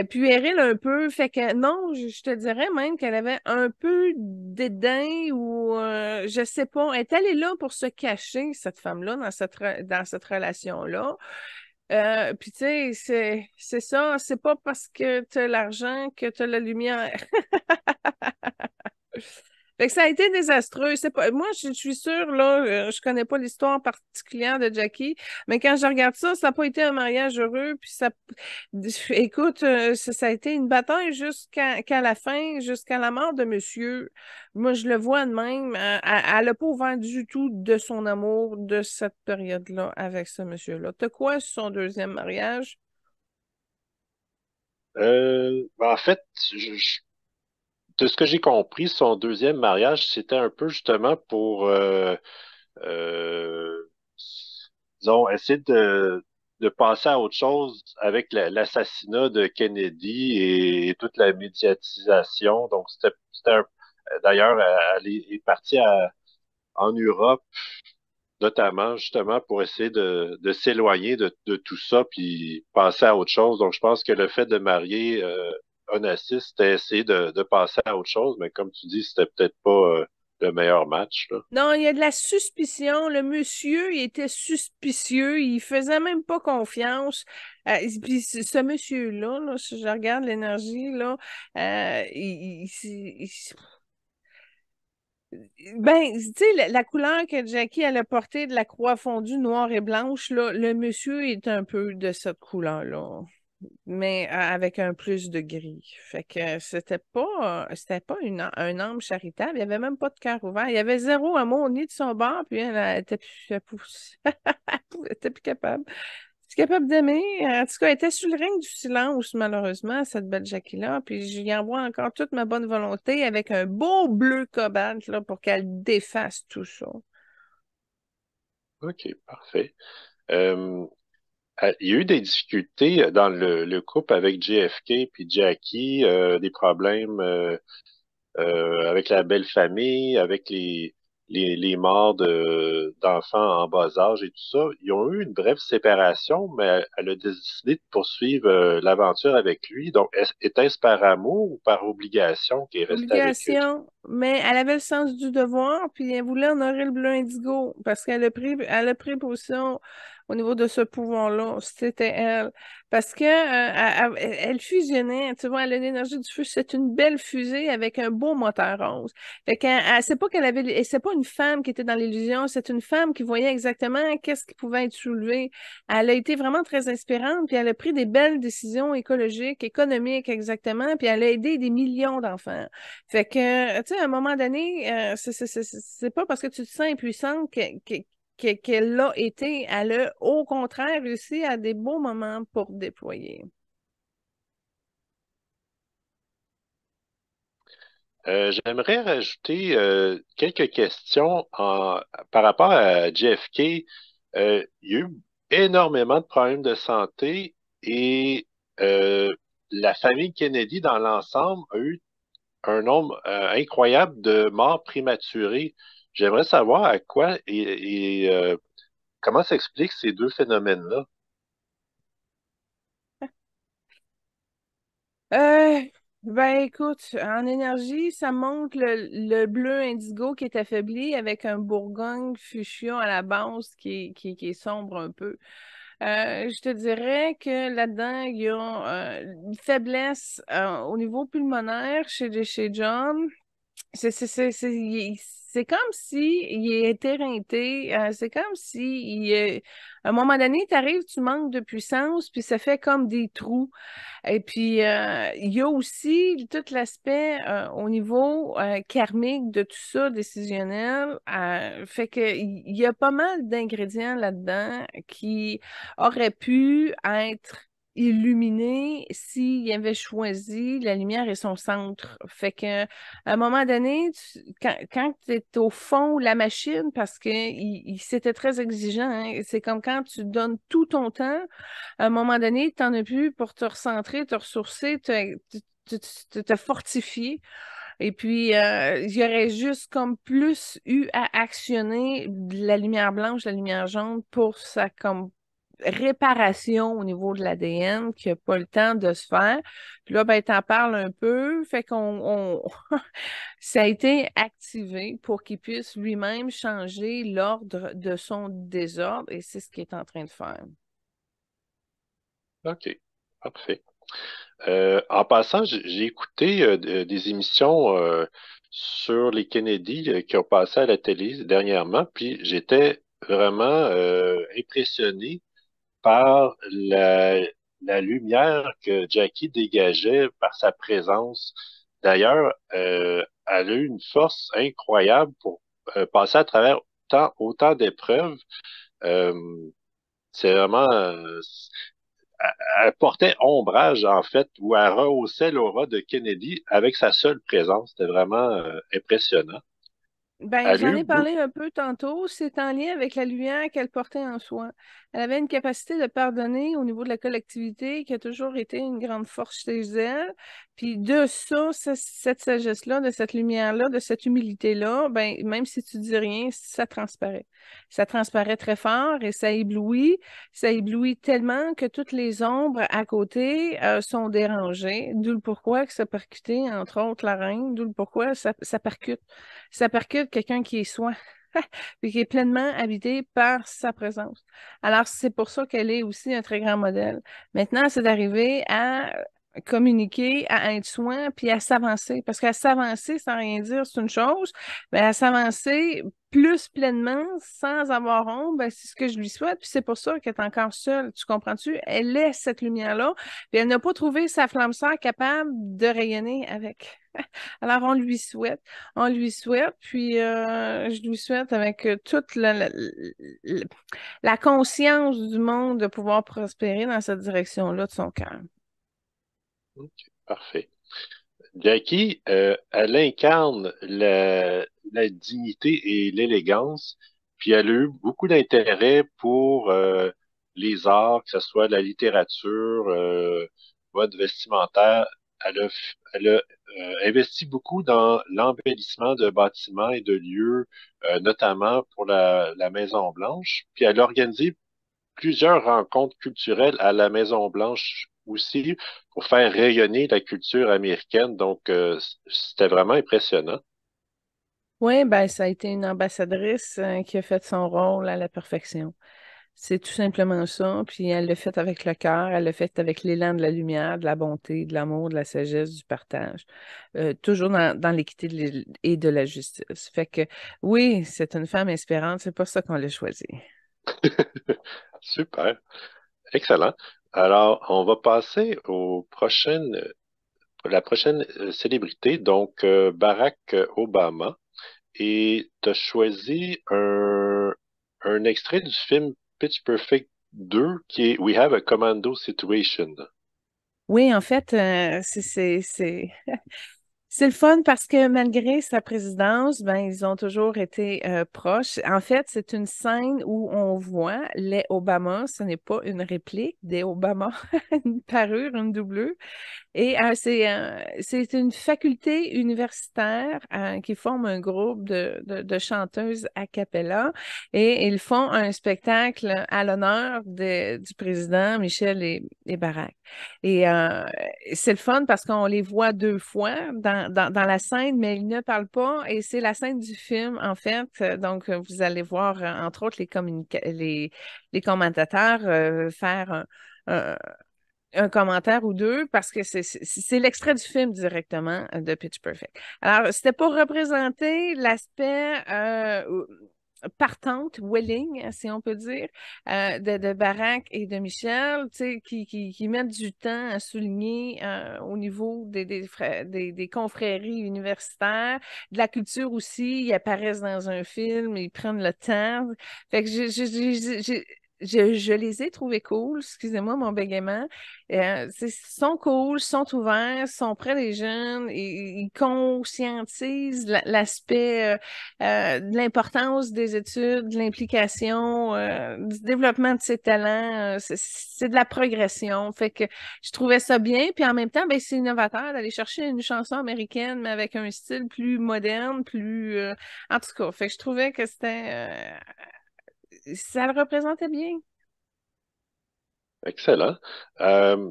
Puéril un peu. Fait que non, je te dirais même qu'elle avait un peu dédain ou je sais pas. Elle est allée là pour se cacher, cette femme-là, dans cette relation-là. Puis tu sais, c'est ça, c'est pas parce que tu as l'argent que tu as la lumière. Fait que ça a été désastreux. C'est pas, moi, je suis sûre, là, je connais pas l'histoire particulière de Jackie, mais quand je regarde ça, ça n'a pas été un mariage heureux. Puis ça, écoute, ça a été une bataille qu'à la fin, jusqu'à la mort de monsieur. Moi, je le vois de même. Elle n'a pas ouvert du tout de son amour de cette période-là avec ce monsieur-là. T'as quoi sur son deuxième mariage? ben, en fait, de ce que j'ai compris, son deuxième mariage, c'était un peu justement pour euh, disons, essayer de passer à autre chose avec l'assassinat de Kennedy et toute la médiatisation. Donc, d'ailleurs, elle est partie en Europe, notamment justement pour essayer de s'éloigner de tout ça puis passer à autre chose. Donc, je pense que le fait de marier Onassis, c'était essayer de passer à autre chose, mais comme tu dis, c'était peut-être pas le meilleur match, là. Non, il y a de la suspicion. Le monsieur, il était suspicieux. Il faisait même pas confiance. Puis ce monsieur-là, là, si je regarde l'énergie, là, ben, tu sais, la couleur que Jackie elle a portée de la croix fondue noire et blanche, là, le monsieur est un peu de cette couleur-là, mais avec un plus de gris. Fait que c'était pas un âme charitable. Il n'y avait même pas de cœur ouvert. Il y avait zéro amour ni de son bord, puis elle était plus, elle était plus capable. Je suis capable d'aimer. En tout cas, elle était sur le règne du silence, malheureusement, cette belle Jackie-là. Puis j'y envoie encore toute ma bonne volonté avec un beau bleu cobalt là, pour qu'elle défasse tout ça. OK, parfait. Euh, il y a eu des difficultés dans le couple avec JFK puis Jackie, des problèmes avec la belle famille, avec les morts d'enfants en bas âge et tout ça. Ils ont eu une brève séparation, mais elle a décidé de poursuivre l'aventure avec lui. Donc, était-ce par amour ou par obligation qu'elle est restée avec lui? Obligation, mais elle avait le sens du devoir, puis elle voulait honorer le bleu indigo parce elle a pris position au niveau de ce pouvoir-là. C'était elle. Parce que elle fusionnait, tu vois, elle a l'énergie du feu. C'est une belle fusée avec un beau moteur rose. Fait c'est pas qu'elle avait, et c'est pas une femme qui était dans l'illusion, c'est une femme qui voyait exactement qu'est-ce qui pouvait être soulevé. Elle a été vraiment très inspirante, puis elle a pris des belles décisions écologiques, économiques exactement, puis elle a aidé des millions d'enfants. Fait que, tu sais, à un moment donné, c'est pas parce que tu te sens impuissante qu'elle l'a été. Elle a, au contraire, réussi à des beaux moments pour déployer. J'aimerais rajouter quelques questions par rapport à JFK. Il y a eu énormément de problèmes de santé et la famille Kennedy dans l'ensemble a eu un nombre incroyable de morts prématurées. J'aimerais savoir à quoi et comment s'expliquent ces deux phénomènes-là. Euh, ben écoute, en énergie, ça montre le bleu indigo qui est affaibli avec un bourgogne fuchsia à la base qui est sombre un peu. Je te dirais que là-dedans, il y a une faiblesse au niveau pulmonaire chez John. C'est comme si il est éreinté. C'est comme si à un moment donné, tu arrives, tu manques de puissance, puis ça fait comme des trous. Et puis, il y a aussi tout l'aspect au niveau karmique de tout ça, décisionnel. Fait que il y a pas mal d'ingrédients là-dedans qui auraient pu être illuminés s'il avait choisi la lumière et son centre. Fait que à un moment donné, quand tu es au fond de la machine, parce que c'était très exigeant, hein, c'est comme quand tu donnes tout ton temps à un moment donné, tu n'en as plus pour te recentrer, te ressourcer, te fortifier. Et puis, il y aurait juste comme plus eu à actionner de la lumière blanche, la lumière jaune pour sa comme réparation au niveau de l'ADN qui n'a pas le temps de se faire. Puis là, ben, t'en parles un peu, fait ça a été activé pour qu'il puisse lui-même changer l'ordre de son désordre et c'est ce qu'il est en train de faire. OK, parfait. En passant, j'ai écouté des émissions sur les Kennedy qui ont passé à la télé dernièrement, puis j'étais vraiment impressionné par la lumière que Jackie dégageait par sa présence. D'ailleurs, elle a eu une force incroyable pour passer à travers autant d'épreuves. Euh, c'est vraiment, elle portait ombrage, en fait, ou elle rehaussait l'aura de Kennedy avec sa seule présence. C'était vraiment impressionnant. Ben, Elle a j'en eu ai beaucoup. parlé un peu tantôt. C'est en lien avec la lumière qu'elle portait en soi. Elle avait une capacité de pardonner au niveau de la collectivité qui a toujours été une grande force chez elle. Puis de ça, cette sagesse-là, de cette lumière-là, de cette humilité-là, ben, même si tu dis rien, ça transparaît. Ça transparaît très fort et ça éblouit. Ça éblouit tellement que toutes les ombres à côté sont dérangées. D'où le pourquoi que ça percutait, entre autres, la reine. D'où le pourquoi ça percute. Ça percute quelqu'un qui est soi, puis qui est pleinement habité par sa présence. Alors, c'est pour ça qu'elle est aussi un très grand modèle. Maintenant, c'est d'arriver à communiquer, à être soin, puis à s'avancer. Parce qu'à s'avancer sans rien dire, c'est une chose, mais à s'avancer plus pleinement, sans avoir honte, ben, c'est ce que je lui souhaite. Puis c'est pour ça qu'elle est encore seule. Tu comprends-tu? Elle est cette lumière-là, puis elle n'a pas trouvé sa flamme sœur capable de rayonner avec. Alors, on lui souhaite, puis je lui souhaite avec toute la conscience du monde de pouvoir prospérer dans cette direction-là de son cœur. OK, parfait. Jackie, elle incarne la dignité et l'élégance, puis elle a eu beaucoup d'intérêt pour les arts, que ce soit la littérature, mode vestimentaire. elle a investi beaucoup dans l'embellissement de bâtiments et de lieux, notamment pour la Maison-Blanche. Puis elle a organisé plusieurs rencontres culturelles à la Maison-Blanche aussi pour faire rayonner la culture américaine. Donc, c'était vraiment impressionnant. Oui, ben, ça a été une ambassadrice qui a fait son rôle à la perfection. C'est tout simplement ça. Puis elle l'a fait avec le cœur, elle l'a fait avec l'élan de la lumière, de la bonté, de l'amour, de la sagesse, du partage. Toujours dans l'équité et de la justice. Fait que oui, c'est une femme inspirante, c'est pas ça qu'on l'a choisie. Super, excellent. Alors, on va passer la prochaine célébrité, donc Barack Obama. Et tu as choisi un extrait du film Pitch Perfect 2 qui est We Have a Commando Situation. Oui, en fait, c'est le fun parce que malgré sa présidence, ben, ils ont toujours été proches. En fait, c'est une scène où on voit les Obama. Ce n'est pas une réplique des Obama, une parure, une doublure. Et c'est une faculté universitaire qui forme un groupe de chanteuses a cappella et ils font un spectacle à l'honneur du président Michel et Barack. Et c'est le fun parce qu'on les voit deux fois dans la scène, mais ils ne parlent pas et c'est la scène du film, en fait. Donc, vous allez voir, entre autres, les commentateurs faire un, un commentaire ou deux parce que c'est l'extrait du film directement de Pitch Perfect. Alors, c'était pour représenter l'aspect partante, willing, si on peut dire, de Barack et de Michel, tu sais, qui mettent du temps à souligner au niveau des confréries universitaires, de la culture aussi, ils apparaissent dans un film, ils prennent le temps. Fait que je les ai trouvés cool, excusez-moi mon bégaiement. Ils sont cool, sont ouverts, sont près des jeunes, ils conscientisent l'aspect de l'importance des études, de l'implication, du développement de ses talents. C'est de la progression. Fait que je trouvais ça bien. Puis en même temps, ben, c'est innovateur d'aller chercher une chanson américaine, mais avec un style plus moderne, plus... en tout cas, fait que je trouvais que ça le représentait bien. Excellent. Euh,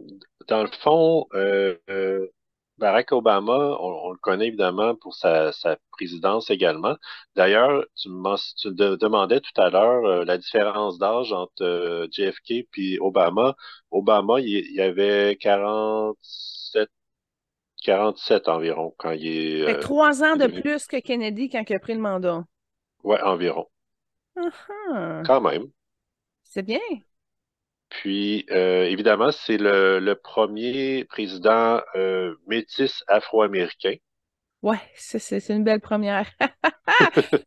Dans le fond, Barack Obama, on le connaît évidemment pour sa présidence également. D'ailleurs, tu demandais tout à l'heure la différence d'âge entre JFK puis Obama. Obama, il avait 47 environ quand Fait que 3 ans il est de devenu. plus que Kennedy quand il a pris le mandat. Ouais, environ. Ah ah, Quand même. c'est bien. Puis, évidemment, c'est le premier président métis afro-américain. Ouais, c'est une belle première.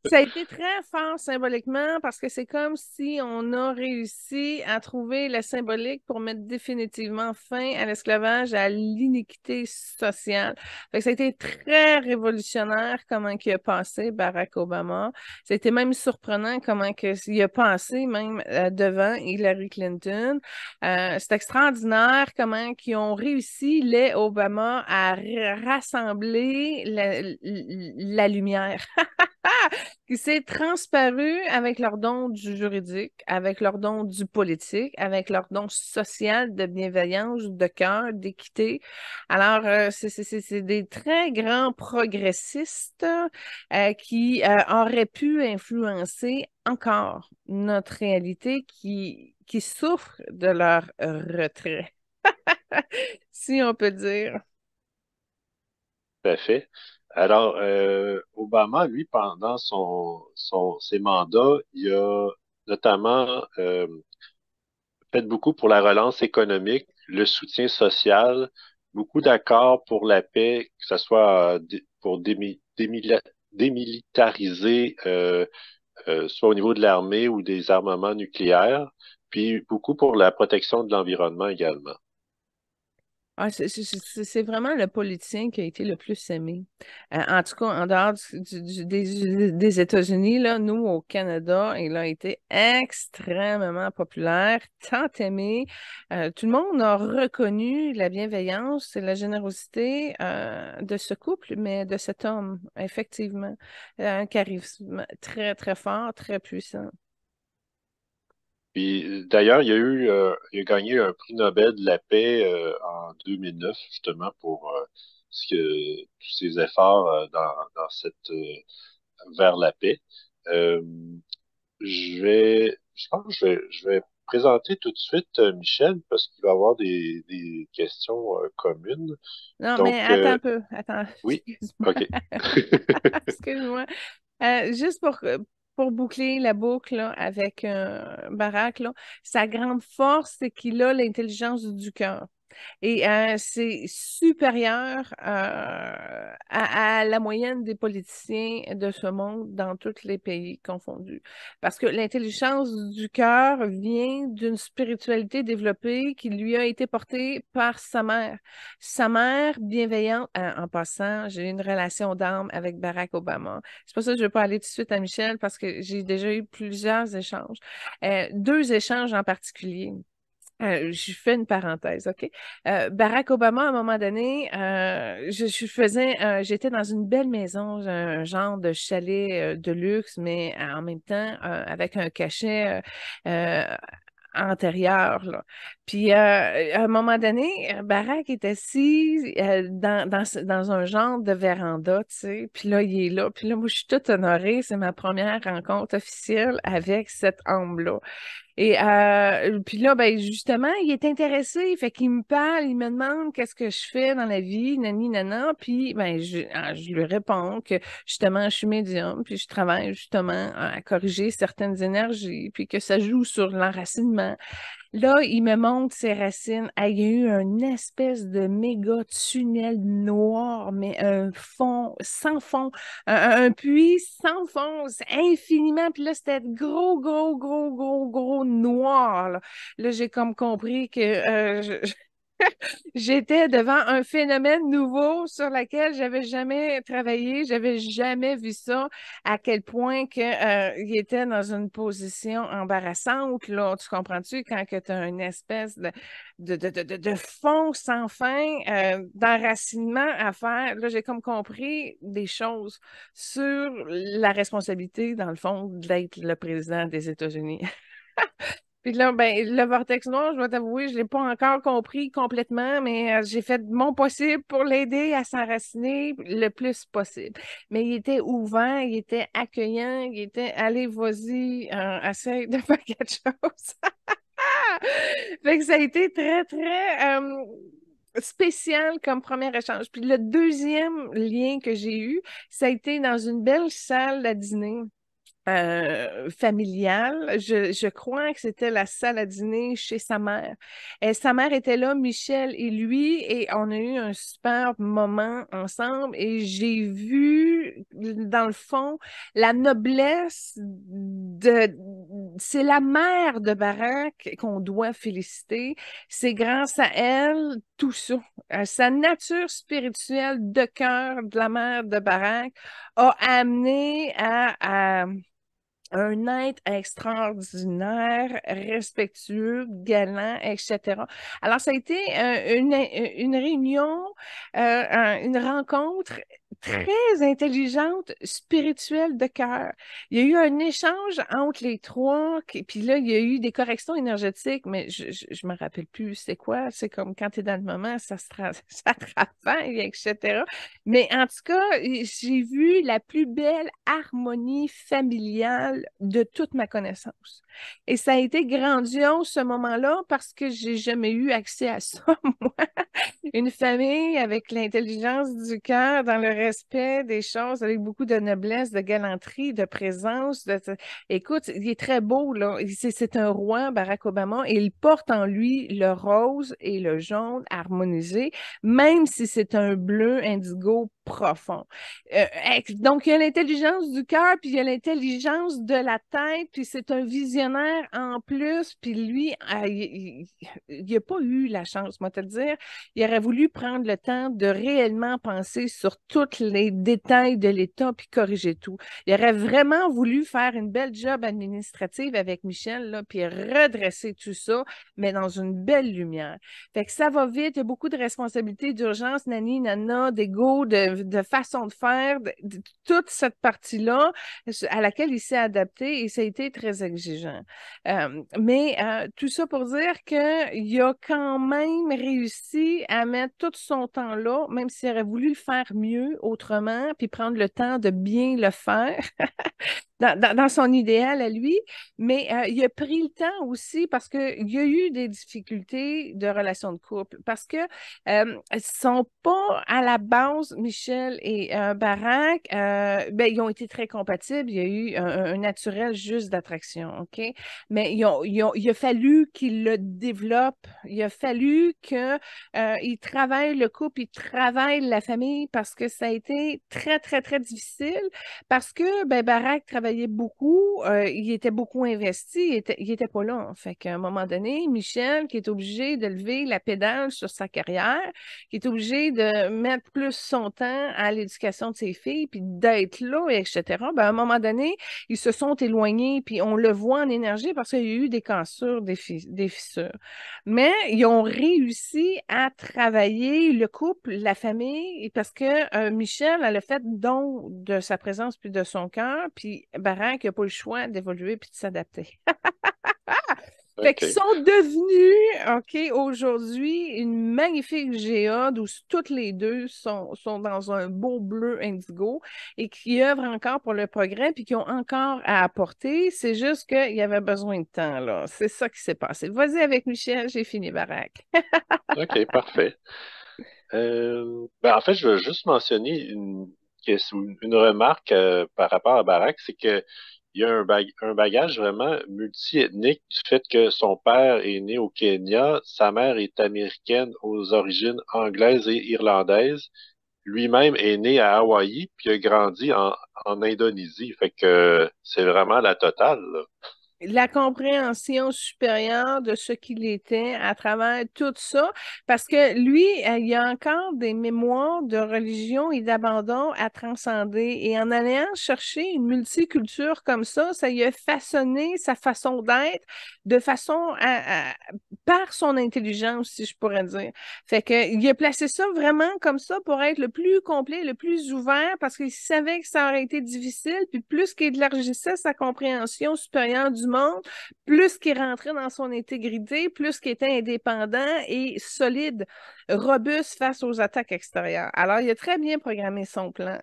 Ça a été très fort symboliquement parce que c'est comme si on a réussi à trouver la symbolique pour mettre définitivement fin à l'esclavage, à l'iniquité sociale. Fait que ça a été très révolutionnaire comment il a passé Barack Obama. Ça a été même surprenant comment il a passé même devant Hillary Clinton. C'est extraordinaire comment ils ont réussi, les Obama, à rassembler la lumière qui s'est transparu avec leur don du juridique, avec leur don du politique, avec leur don social de bienveillance, de cœur, d'équité. Alors, c'est des très grands progressistes qui auraient pu influencer encore notre réalité qui souffre de leur retrait, si on peut dire. Tout à fait. Alors, Obama, lui, pendant ses mandats, il a notamment fait beaucoup pour la relance économique, le soutien social, beaucoup d'accords pour la paix, que ce soit pour démilitariser, soit au niveau de l'armée ou des armements nucléaires, puis beaucoup pour la protection de l'environnement également. Ah, c'est vraiment le politicien qui a été le plus aimé. En tout cas, en dehors des États-Unis, là, nous, au Canada, il a été extrêmement populaire, tant aimé. Tout le monde a reconnu la bienveillance et la générosité de ce couple, mais de cet homme, effectivement. Un charisme très, très fort, très puissant. Puis d'ailleurs, il a gagné un prix Nobel de la paix en 2009, justement, pour tous ses efforts dans vers la paix. Euh, je pense que je vais présenter tout de suite Michel parce qu'il va y avoir des questions communes. Non, mais Donc, attends un peu. Attends, oui, excuse-moi. OK. Excuse-moi. Juste pour boucler la boucle là, avec Barack, là, sa grande force, c'est qu'il a l'intelligence du cœur. Et c'est supérieur à la moyenne des politiciens de ce monde dans tous les pays confondus. Parce que l'intelligence du cœur vient d'une spiritualité développée qui lui a été portée par sa mère. Sa mère, bienveillante, en passant, j'ai eu une relation d'âme avec Barack Obama. C'est pour ça que je ne veux pas aller tout de suite à Michel parce que j'ai déjà eu plusieurs échanges. Deux échanges en particulier. Je fais une parenthèse, OK? Barack Obama, à un moment donné, j'étais dans une belle maison, un genre de chalet de luxe, mais en même temps avec un cachet antérieur, là. Puis, à un moment donné, Barack est assis dans un genre de véranda, tu sais. Puis là, il est là. Puis là, moi, je suis toute honorée. C'est ma première rencontre officielle avec cet homme-là. Et puis là, ben justement, il est intéressé, fait qu'il me parle, il me demande qu'est-ce que je fais dans la vie, nani, nana, puis ben je lui réponds que justement, je suis médium, puis je travaille justement à corriger certaines énergies, puis que ça joue sur l'enracinement. Là, il me montre ses racines. Ah, il y a eu une espèce de méga tunnel noir, mais un fond, sans fond, un puits sans fond, c'est infiniment. Puis là, c'était gros, gros, gros, gros, gros noir. Là, j'ai comme compris que j'étais devant un phénomène nouveau sur lequel j'avais jamais travaillé, j'avais jamais vu ça, à quel point que, il était dans une position embarrassante, là, tu comprends-tu, quand tu as une espèce de fond sans fin, d'enracinement à faire. Là, j'ai comme compris des choses sur la responsabilité, dans le fond, d'être le président des États-Unis. Puis là, ben, le vortex noir, je dois t'avouer, je ne l'ai pas encore compris complètement, mais j'ai fait mon possible pour l'aider à s'enraciner le plus possible. Mais il était ouvert, il était accueillant, il était allez, vas-y, essaye de faire quelque chose. Fait que ça a été très, très spécial comme premier échange. Puis le deuxième lien que j'ai eu, ça a été dans une belle salle à dîner familiale. Je crois que c'était la salle à dîner chez sa mère. Et sa mère était là, Michel et lui, et on a eu un super moment ensemble. Et j'ai vu, dans le fond, la noblesse de... C'est la mère de Barack qu'on doit féliciter. C'est grâce à elle, tout ça. Sa nature spirituelle de cœur de la mère de Barack a amené à un être extraordinaire, respectueux, galant, etc. Alors, ça a été une réunion, une rencontre très intelligente, spirituelle de cœur. Il y a eu un échange entre les trois, puis là, il y a eu des corrections énergétiques, mais je me rappelle plus c'est quoi. C'est comme quand tu es dans le moment, ça travaille, etc. Mais en tout cas, j'ai vu la plus belle harmonie familiale de toute ma connaissance. Et ça a été grandiose ce moment-là parce que j'ai jamais eu accès à ça, moi. Une famille avec l'intelligence du cœur dans le respect des choses, avec beaucoup de noblesse, de galanterie, de présence. Écoute, il est très beau, là. C'est un roi, Barack Obama, et il porte en lui le rose et le jaune harmonisés, même si c'est un bleu indigo profond. Donc, il y a l'intelligence du cœur, puis il y a l'intelligence de la tête, puis c'est un visionnaire en plus, puis lui, il n'a pas eu la chance, moi te le dire. Il aurait voulu prendre le temps de réellement penser sur tous les détails de l'État, puis corriger tout. Il aurait vraiment voulu faire une belle job administrative avec Michel, là, puis redresser tout ça, mais dans une belle lumière. Fait que ça va vite, il y a beaucoup de responsabilités, d'urgence, nani, nana, d'ego, de façon de faire, toute cette partie-là à laquelle il s'est adapté et ça a été très exigeant. Mais tout ça pour dire qu'il a quand même réussi à mettre tout son temps là, même s'il aurait voulu le faire mieux autrement, puis prendre le temps de bien le faire. Dans son idéal à lui, mais il a pris le temps aussi parce qu'il y a eu des difficultés de relations de couple, parce que ils sont pas à la base, Michel et Barack, ben, ils ont été très compatibles, il y a eu un naturel juste d'attraction, OK? Mais il a fallu qu'ils le développent, il a fallu qu'ils travaillent le couple, ils travaillent la famille parce que ça a été très, très, très difficile parce que ben, Barack travaillait beaucoup, il était beaucoup investi, il était pas là. Fait qu'à un moment donné, Michel, qui est obligé de lever la pédale sur sa carrière, qui est obligé de mettre plus son temps à l'éducation de ses filles, puis d'être là, etc., ben, à un moment donné, ils se sont éloignés, puis on le voit en énergie parce qu'il y a eu des cassures, des fissures. Mais ils ont réussi à travailler le couple, la famille, parce que Michel, elle a fait don de sa présence puis de son cœur, puis Barack n'a pas le choix d'évoluer puis de s'adapter. Fait qu'ils OK. sont devenus, OK, aujourd'hui, une magnifique géode où toutes les deux sont dans un beau bleu indigo et qui œuvrent encore pour le progrès puis qui ont encore à apporter. C'est juste qu'il y avait besoin de temps, là. C'est ça qui s'est passé. Vas-y avec Michel, j'ai fini, Barack. OK, parfait. En fait, je veux juste mentionner une remarque par rapport à Barack, c'est que il y a un bagage vraiment multiethnique du fait que son père est né au Kenya, sa mère est américaine aux origines anglaises et irlandaises. Lui-même est né à Hawaï, puis a grandi en Indonésie. Fait que c'est vraiment la totale, là. La compréhension supérieure de ce qu'il était à travers tout ça, parce que lui, il y a encore des mémoires de religion et d'abandon à transcender. Et en allant chercher une multiculture comme ça lui a façonné sa façon d'être de façon par son intelligence, si je pourrais dire. Fait que, il a placé ça vraiment comme ça pour être le plus complet, le plus ouvert, parce qu'il savait que ça aurait été difficile, puis plus qu'il élargissait sa compréhension supérieure du monde, plus qu'il rentrait dans son intégrité, plus qu'il était indépendant et solide, robuste face aux attaques extérieures. Alors, il a très bien programmé son plan.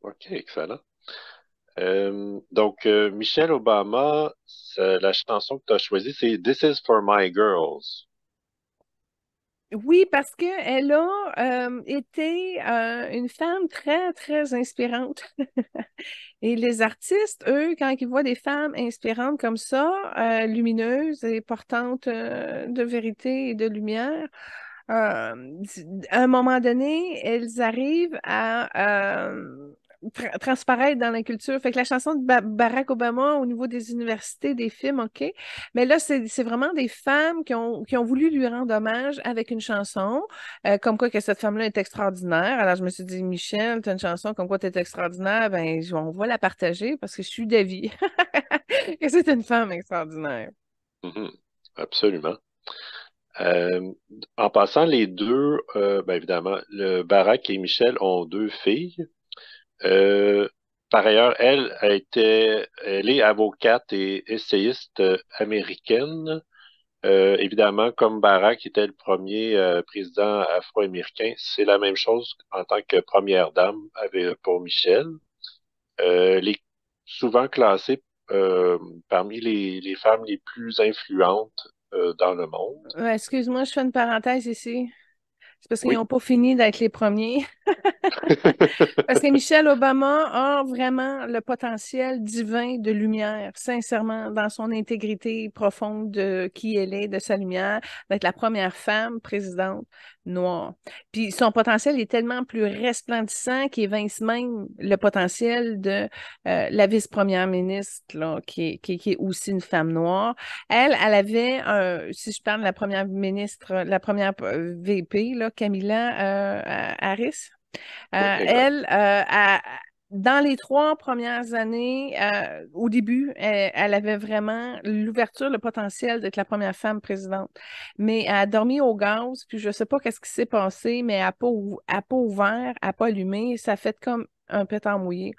OK, excellent. Michelle Obama, la chanson que tu as choisie, c'est This is for my girls. Oui, parce qu'elle a été une femme très, très inspirante. Et les artistes, eux, quand ils voient des femmes inspirantes comme ça, lumineuses et portantes de vérité et de lumière, à un moment donné, elles arrivent à transparaître dans la culture. Fait que la chanson de Barack Obama au niveau des universités, des films, OK. Mais là, c'est vraiment des femmes qui ont voulu lui rendre hommage avec une chanson, comme quoi que cette femme-là est extraordinaire. Alors, je me suis dit, Michel, tu as une chanson comme quoi tu es extraordinaire, ben, on va la partager parce que je suis d'avis que c'est une femme extraordinaire. Mhm, absolument. Euh, En passant, les deux, évidemment, le Barack et Michel ont deux filles. Euh, Par ailleurs, elle est avocate et essayiste américaine. Évidemment, comme Barack était le premier président afro-américain, c'est la même chose en tant que première dame pour Michel. Elle est souvent classée parmi les femmes les plus influentes dans le monde. Excuse-moi, je fais une parenthèse ici. C'est parce qu'ils Oui. n'ont pas fini d'être les premiers. Parce que Michelle Obama a vraiment le potentiel divin de lumière, sincèrement, dans son intégrité profonde de qui elle est, de sa lumière, d'être la première femme présidente noire. Puis son potentiel est tellement plus resplendissant qu'il évince même le potentiel de la vice-première ministre, là, qui est aussi une femme noire. Elle avait, si je parle de la première ministre, la première VP, là, Camilla Harris. Oui, exact. Elle, dans les 3 premières années, au début, elle avait vraiment l'ouverture, le potentiel d'être la première femme présidente. Mais elle a dormi au gaz, puis je ne sais pas qu'est-ce qui s'est passé, mais elle n'a pas ouvert, elle n'a pas allumé. Ça a fait comme un pétard mouillé.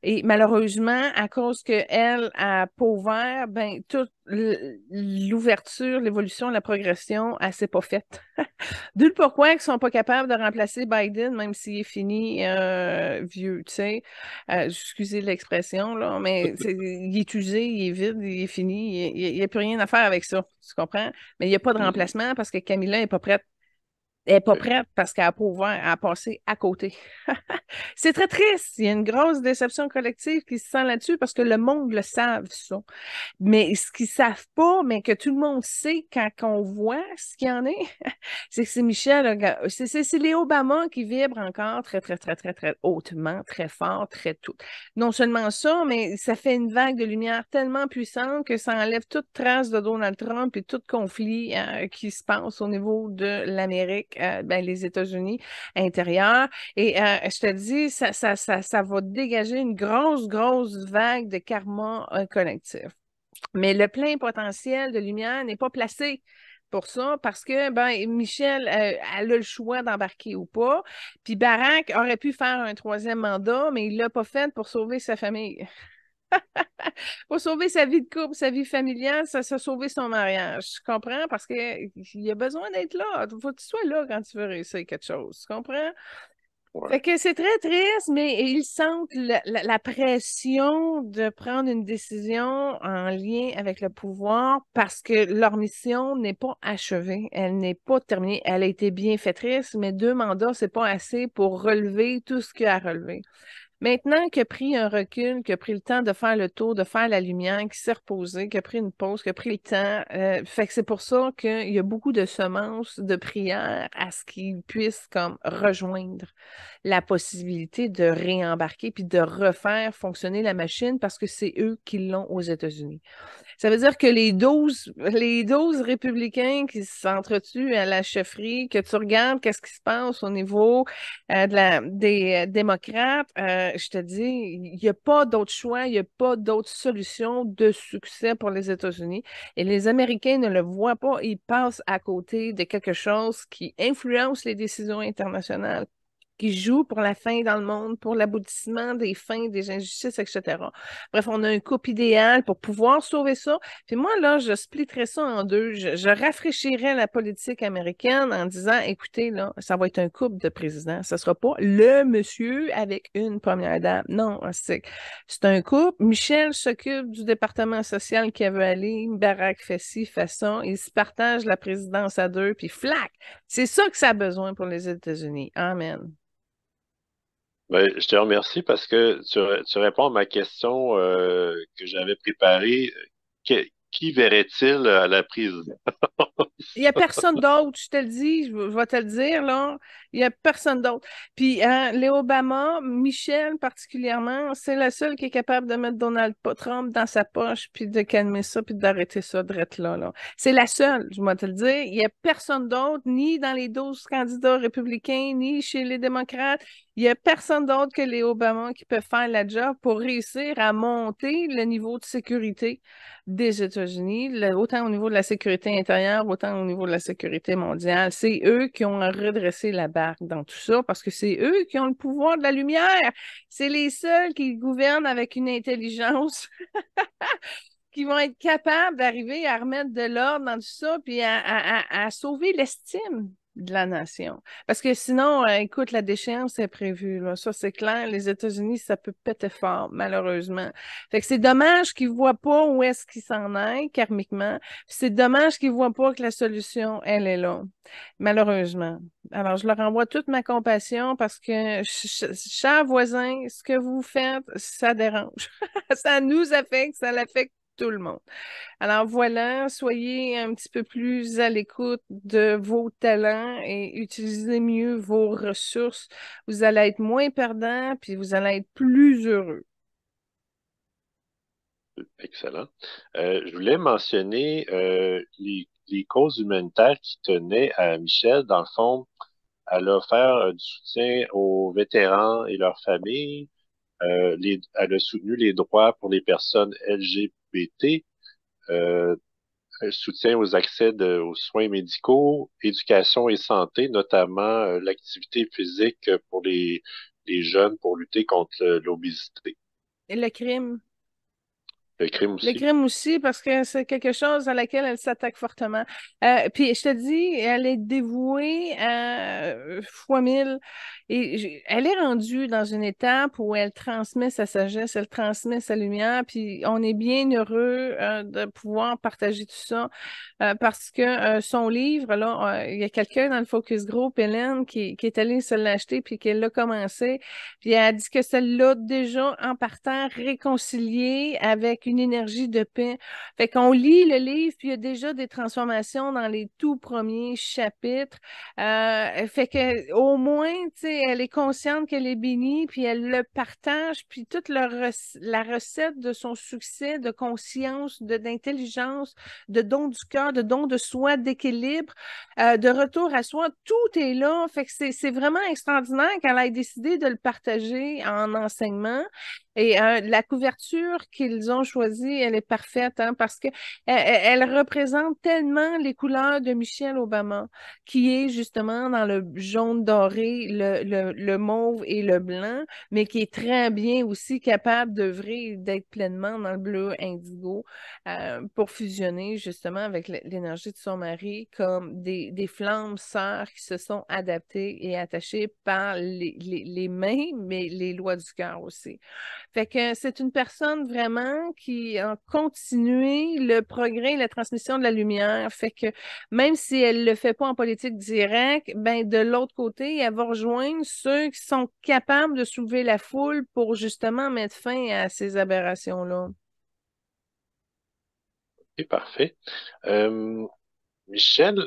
Et malheureusement, à cause qu'elle a pas ouvert, ben, toute l'ouverture, l'évolution, la progression, elle s'est pas faite. D'où le pourquoi ils sont pas capables de remplacer Biden, même s'il est fini vieux, tu sais. Excusez l'expression, là, mais il est usé, il est vide, il est fini, il n'y a plus rien à faire avec ça, tu comprends? Mais il n'y a pas de Mhm. remplacement parce que Camilla n'est pas prête. Elle n'est pas Oui. prête parce qu'elle n'a pas ouvert, elle a passé à côté. C'est très triste. Il y a une grosse déception collective qui se sent là-dessus parce que le monde le savent, ça. Mais ce qu'ils savent pas, mais que tout le monde sait quand on voit ce qu'il y en est, c'est que c'est Michel, c'est les Obama qui vibrent encore très, très, très, très, très hautement, très fort, très tout. Non seulement ça, mais ça fait une vague de lumière tellement puissante que ça enlève toute trace de Donald Trump et tout conflit qui se passe au niveau de l'Amérique, ben, les États-Unis intérieurs. Et je te dis, ça va dégager une grosse, grosse vague de karma collectif. Mais le plein potentiel de lumière n'est pas placé pour ça parce que ben, Michel, elle a le choix d'embarquer ou pas. Puis Barack aurait pu faire un 3e mandat, mais il ne l'a pas fait pour sauver sa famille. Pour sauver sa vie de couple, sa vie familiale, ça a sauvé son mariage. Tu comprends? Parce qu'il a besoin d'être là. Il faut que tu sois là quand tu veux réussir quelque chose. Tu comprends? Ouais. Fait que c'est très triste, mais ils sentent la pression de prendre une décision en lien avec le pouvoir parce que leur mission n'est pas achevée, elle n'est pas terminée. Elle a été bienfaitrice, mais 2 mandats, c'est pas assez pour relever tout ce qu'il y a à relever. Maintenant qu'il a pris un recul, qu'il a pris le temps de faire le tour, de faire la lumière, qu'il s'est reposé, qu'il a pris une pause, qu'il a pris le temps, fait que c'est pour ça qu'il y a beaucoup de semences de prière à ce qu'il puisse comme rejoindre la possibilité de réembarquer puis de refaire fonctionner la machine parce que c'est eux qui l'ont aux États-Unis. Ça veut dire que les douze républicains qui s'entretuent à la chefferie, que tu regardes qu'est-ce qui se passe au niveau des démocrates, je te dis, il n'y a pas d'autre choix, il n'y a pas d'autre solution de succès pour les États-Unis. Et les Américains ne le voient pas, ils passent à côté de quelque chose qui influence les décisions internationales, qui joue pour la fin dans le monde, pour l'aboutissement des fins, des injustices, etc. Bref, on a un couple idéal pour pouvoir sauver ça. Puis moi, là, je splitterais ça en deux. Je rafraîchirais la politique américaine en disant, écoutez, là, ça va être un couple de présidents. Ce ne sera pas le monsieur avec une première dame. Non, c'est un couple. Michel s'occupe du département social qui veut aller. Barack fait ci, fait ça. Ils se partagent la présidence à deux, puis flac! C'est ça que ça a besoin pour les États-Unis. Amen. Ben, je te remercie parce que tu réponds à ma question que j'avais préparée. Qui verrait-il à la présidence? Il n'y a personne d'autre, je te le dis, je vais te le dire, là. Il n'y a personne d'autre. Puis, les Obama, Michelle particulièrement, c'est la seule qui est capable de mettre Donald Trump dans sa poche, puis de calmer ça, puis d'arrêter ça drette là, là. C'est la seule, je vais te le dire. Il n'y a personne d'autre, ni dans les 12 candidats républicains, ni chez les démocrates. Il n'y a personne d'autre que les Obama qui peut faire la job pour réussir à monter le niveau de sécurité des États-Unis, autant au niveau de la sécurité intérieure, autant au niveau de la sécurité mondiale. C'est eux qui ont redressé la barque dans tout ça parce que c'est eux qui ont le pouvoir de la lumière. C'est les seuls qui gouvernent avec une intelligence qui vont être capables d'arriver à remettre de l'ordre dans tout ça puis à sauver l'estime. de la nation. Parce que sinon, écoute, la déchéance est prévue, là. Ça, c'est clair. Les États-Unis, ça peut péter fort, malheureusement. Fait que c'est dommage qu'ils ne voient pas où est-ce qu'ils s'en aillent, karmiquement. Puis c'est dommage qu'ils ne voient pas que la solution, elle est là, malheureusement. Alors, je leur envoie toute ma compassion parce que, chers voisins, ce que vous faites, ça dérange. Ça nous affecte, ça l'affecte tout le monde. Alors voilà, soyez un petit peu plus à l'écoute de vos talents et utilisez mieux vos ressources. Vous allez être moins perdant, puis vous allez être plus heureux. Excellent. Je voulais mentionner les causes humanitaires qui tenaient à Michel. Dans le fond, elle a offert du soutien aux vétérans et leurs familles. Elle a soutenu les droits pour les personnes LGBT, un soutien aux accès aux soins médicaux, éducation et santé, notamment l'activité physique pour les jeunes pour lutter contre l'obésité. Et le crime? Le crime Le aussi. crime aussi, parce que c'est quelque chose à laquelle elle s'attaque fortement. Puis je te dis, elle est dévouée à fois mille. Et elle est rendue dans une étape où elle transmet sa sagesse, elle transmet sa lumière. Puis on est bien heureux de pouvoir partager tout ça. Parce que son livre, là, il y a quelqu'un dans le Focus Group, Hélène, qui est allée se l'acheter puis qu'elle l'a commencé. Puis elle a dit que ça l'a déjà en partant réconcilié avec une énergie de paix. Fait qu'on lit le livre, puis il y a déjà des transformations dans les tout premiers chapitres. Fait que au moins, tu sais, elle est consciente qu'elle est bénie, puis elle le partage, puis toute la recette de son succès, de conscience, d'intelligence, de don du cœur, de don de soi, d'équilibre, de retour à soi, tout est là. Fait que c'est vraiment extraordinaire qu'elle ait décidé de le partager en enseignement. Et la couverture qu'ils ont choisie, elle est parfaite, hein, parce que elle représente tellement les couleurs de Michelle Obama, qui est justement dans le jaune doré, le mauve et le blanc, mais qui est très bien aussi capable d'œuvrer et d'être pleinement dans le bleu indigo pour fusionner justement avec l'énergie de son mari comme des flammes sœurs qui se sont adaptées et attachées par les mains, mais les lois du cœur aussi. Fait que c'est une personne vraiment qui a continué le progrès et la transmission de la lumière. Fait que même si elle ne le fait pas en politique directe, ben de l'autre côté, elle va rejoindre ceux qui sont capables de soulever la foule pour justement mettre fin à ces aberrations-là. Et parfait. Euh, Michel,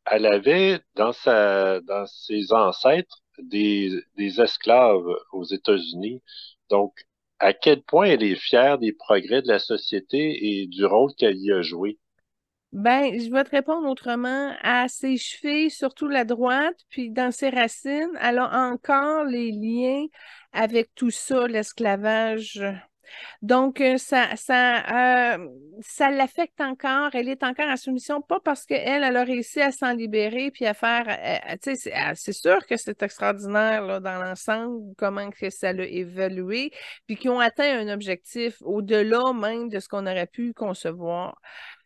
elle avait dans ses ancêtres des esclaves aux États-Unis. Donc, à quel point elle est fière des progrès de la société et du rôle qu'elle y a joué? Ben, je vais te répondre autrement. À ses chevilles, surtout la droite, puis dans ses racines, elle a encore les liens avec tout ça, l'esclavage. Donc, ça l'affecte encore. Elle est encore en soumission, pas parce qu'elle, elle a réussi à s'en libérer puis à faire. Tu sais, c'est sûr que c'est extraordinaire là, dans l'ensemble, comment que ça l'a évolué, puis qu'ils ont atteint un objectif au-delà même de ce qu'on aurait pu concevoir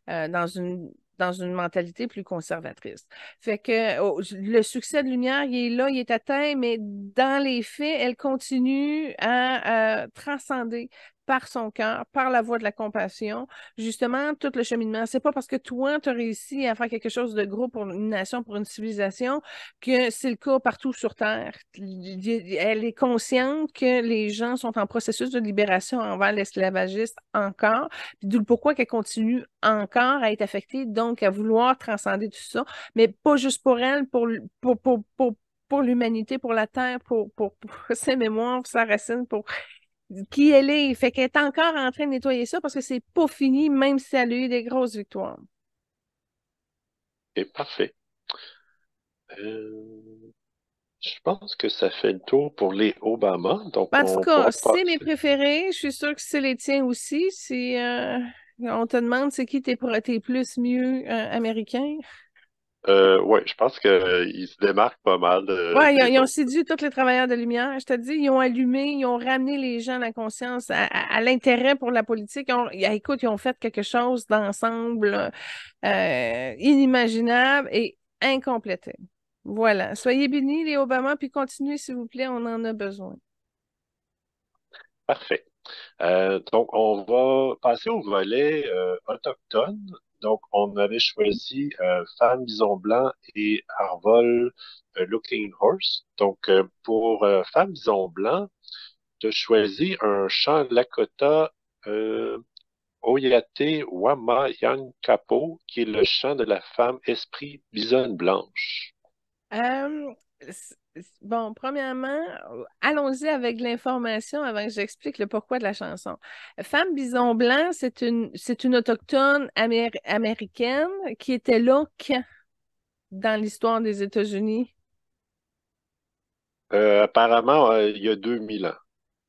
dans une mentalité plus conservatrice. Fait que le succès de Lumière, il est là, il est atteint, mais dans les faits, elle continue à transcender par son cœur, par la voie de la compassion, justement, tout le cheminement. C'est pas parce que toi, tu as réussi à faire quelque chose de gros pour une nation, pour une civilisation, que c'est le cas partout sur Terre. Elle est consciente que les gens sont en processus de libération envers l'esclavagiste encore, puis d'où le pourquoi qu'elle continue encore à être affectée, donc à vouloir transcender tout ça, mais pas juste pour elle, pour l'humanité, pour la Terre, pour ses mémoires, pour sa racine, pour qui elle est. Fait qu'elle est encore en train de nettoyer ça parce que c'est pas fini, même si elle a eu des grosses victoires. Et parfait. Euh, je pense que ça fait le tour pour les Obama. Donc, En tout on cas, pourra c'est mes passer. préférés. Je suis sûre que c'est les tiens aussi. Si on te demande c'est qui tes plus mieux américains. Ouais, je pense qu'il se démarque pas mal Ouais, des ils ont autres. séduit tous les travailleurs de lumière. Je te dis, ils ont allumé, ils ont ramené les gens à la conscience, à l'intérêt pour la politique. Écoute, ils ont fait quelque chose d'ensemble inimaginable et incomplété. Voilà. Soyez bénis, les Obama, puis continuez, s'il vous plaît, on en a besoin. Parfait. Donc, on va passer au volet autochtone. Donc, on avait choisi Femme Bison Blanc et Arvol Looking Horse. Donc, pour Femme Bison Blanc, tu as choisi un chant Lakota euh, Oyate Wama qui est le chant de la femme esprit bisonne blanche. Euh, bon, premièrement, allons-y avec l'information avant que j'explique le pourquoi de la chanson. Femme Bison Blanc, c'est une autochtone américaine qui était là quand dans l'histoire des États-Unis. Apparemment, il y a 2000 ans.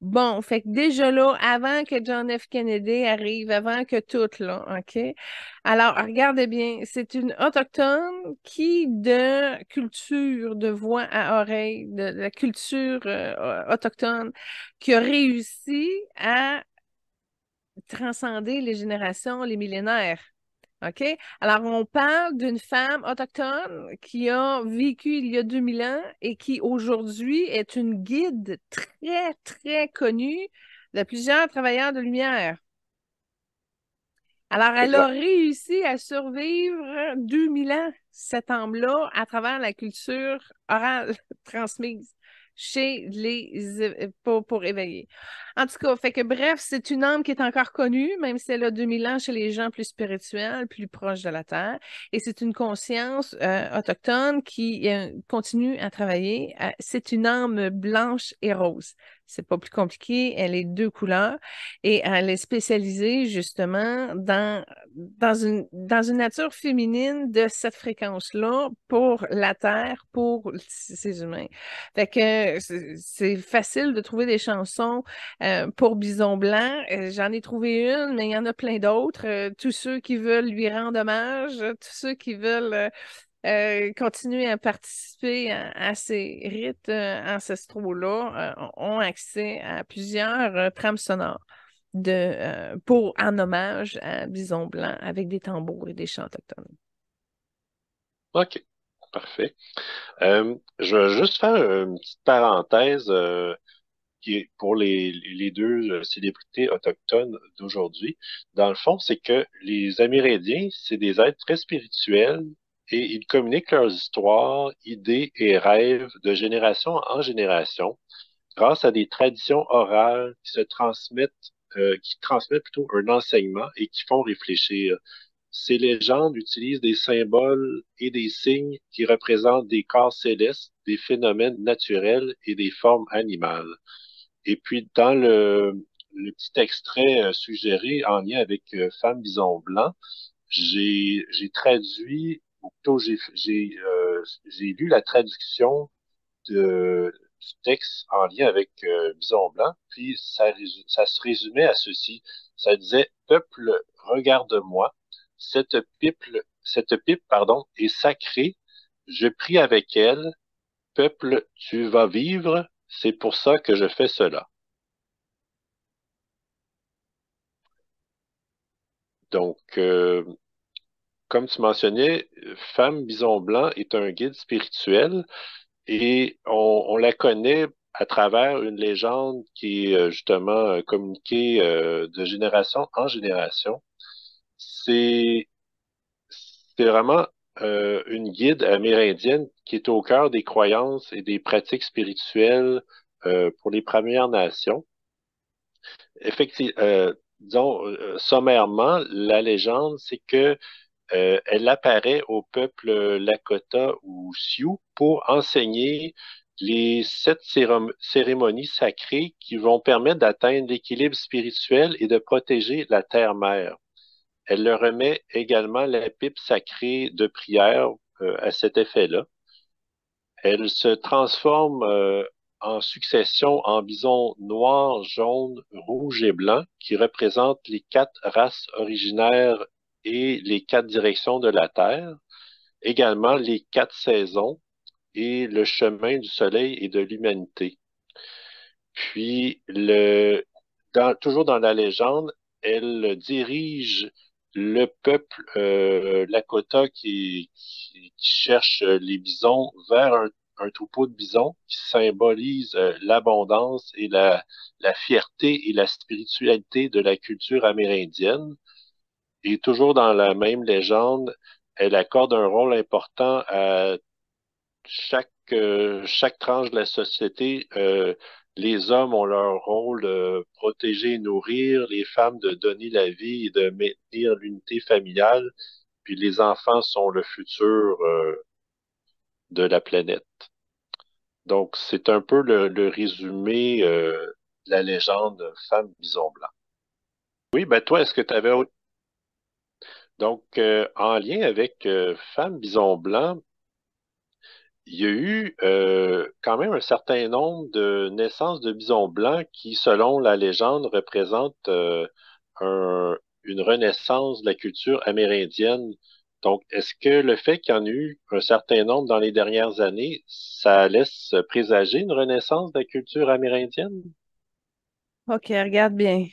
Bon, fait que déjà là, avant que John F. Kennedy arrive, avant que tout, là, OK? Alors, regardez bien, c'est une autochtone qui, de culture, de voix à oreille, de la culture autochtone, qui a réussi à transcender les générations, les millénaires. OK? Alors, on parle d'une femme autochtone qui a vécu il y a 2000 ans et qui aujourd'hui est une guide très, très connue de plusieurs travailleurs de lumière. Alors, elle a Exact. réussi à survivre 2000 ans, cet homme-là, à travers la culture orale transmise chez pour éveiller. En tout cas, fait que bref, c'est une âme qui est encore connue, même si elle a 2000 ans chez les gens plus spirituels, plus proches de la Terre. Et c'est une conscience autochtone qui continue à travailler. C'est une âme blanche et rose. C'est pas plus compliqué. Elle est deux couleurs et elle est spécialisée justement dans une nature féminine de cette fréquence-là pour la Terre, pour ces humains. Fait que c'est facile de trouver des chansons pour Bison Blanc. J'en ai trouvé une, mais il y en a plein d'autres. Tous ceux qui veulent lui rendre hommage, tous ceux qui veulent continuer à participer à ces rites ancestraux-là ont accès à plusieurs trames sonores en hommage à Bison Blanc avec des tambours et des chants autochtones. OK. Parfait. Je vais juste faire une petite parenthèse pour les deux célébrités autochtones d'aujourd'hui. Dans le fond, c'est que les Amérindiens, c'est des êtres très spirituels et ils communiquent leurs histoires, idées et rêves de génération en génération grâce à des traditions orales qui transmettent plutôt un enseignement et qui font réfléchir. Ces légendes utilisent des symboles et des signes qui représentent des corps célestes, des phénomènes naturels et des formes animales. Et puis, dans le petit extrait suggéré en lien avec Femme Bison Blanc, j'ai traduit, ou plutôt j'ai lu la traduction du texte en lien avec Bison Blanc, puis ça se résumait à ceci. Ça disait, Peuple, regarde-moi, cette pipe, est sacrée, je prie avec elle, peuple, tu vas vivre, c'est pour ça que je fais cela. Donc, comme tu mentionnais, Femme Bison Blanc est un guide spirituel et on la connaît à travers une légende qui est justement communiquée de génération en génération. C'est, c'est vraiment une guide amérindienne qui est au cœur des croyances et des pratiques spirituelles pour les Premières Nations. Effectivement, disons, sommairement, la légende, c'est que elle apparaît au peuple Lakota ou Sioux pour enseigner les 7 cérémonies sacrées qui vont permettre d'atteindre l'équilibre spirituel et de protéger la terre-mère. Elle leur remet également la pipe sacrée de prière à cet effet-là. Elle se transforme en succession en bison noir, jaune, rouge et blanc qui représentent les 4 races originaires et les 4 directions de la Terre, également les 4 saisons et le chemin du soleil et de l'humanité. Puis, toujours dans la légende, elle dirige le peuple Lakota qui cherche les bisons vers un troupeau de bisons qui symbolise l'abondance et la fierté et la spiritualité de la culture amérindienne. Et toujours dans la même légende, elle accorde un rôle important à chaque tranche de la société. Les hommes ont leur rôle de protéger et nourrir, les femmes de donner la vie et de maintenir l'unité familiale, puis les enfants sont le futur de la planète. Donc, c'est un peu le résumé de la légende Femme Bison Blanc. Oui, ben toi, est-ce que tu avais... Donc, en lien avec Femme Bison Blanc, il y a eu quand même un certain nombre de naissances de bisons blancs qui, selon la légende, représentent une renaissance de la culture amérindienne. Donc, est-ce que le fait qu'il y en ait eu un certain nombre dans les dernières années, ça laisse présager une renaissance de la culture amérindienne? OK, regarde bien.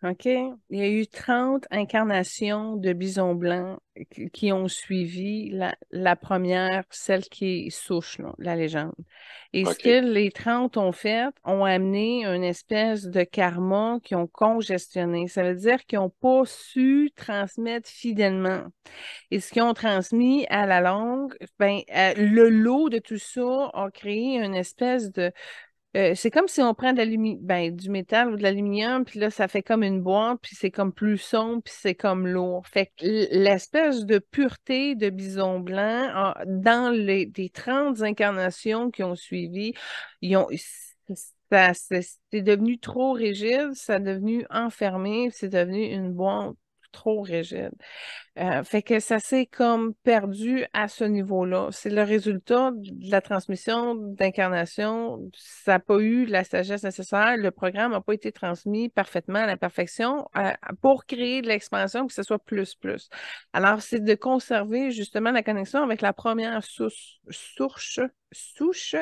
OK? Il y a eu 30 incarnations de bisons blancs qui ont suivi la première, celle qui est souche, là, la légende. Et ce OK. que les 30 ont fait, ont amené une espèce de karma qui ont congestionné. Ça veut dire qu'ils n'ont pas su transmettre fidèlement. Et ce qu'ils ont transmis à la longue, ben, le lot de tout ça a créé une espèce de c'est comme si on prend ben, du métal ou de l'aluminium, puis là, ça fait comme une boîte, puis c'est comme plus sombre, puis c'est comme lourd. Fait que l'espèce de pureté de Bison Blanc, dans les 30 incarnations qui ont suivi, ils ont, c'est devenu trop rigide, ça est devenu enfermé, c'est devenu une boîte trop rigide. Fait que ça s'est comme perdu à ce niveau-là. C'est le résultat de la transmission d'incarnation. Ça n'a pas eu la sagesse nécessaire. Le programme n'a pas été transmis parfaitement à la perfection pour créer de l'expansion, que ce soit plus, plus. Alors, c'est de conserver justement la connexion avec la première souche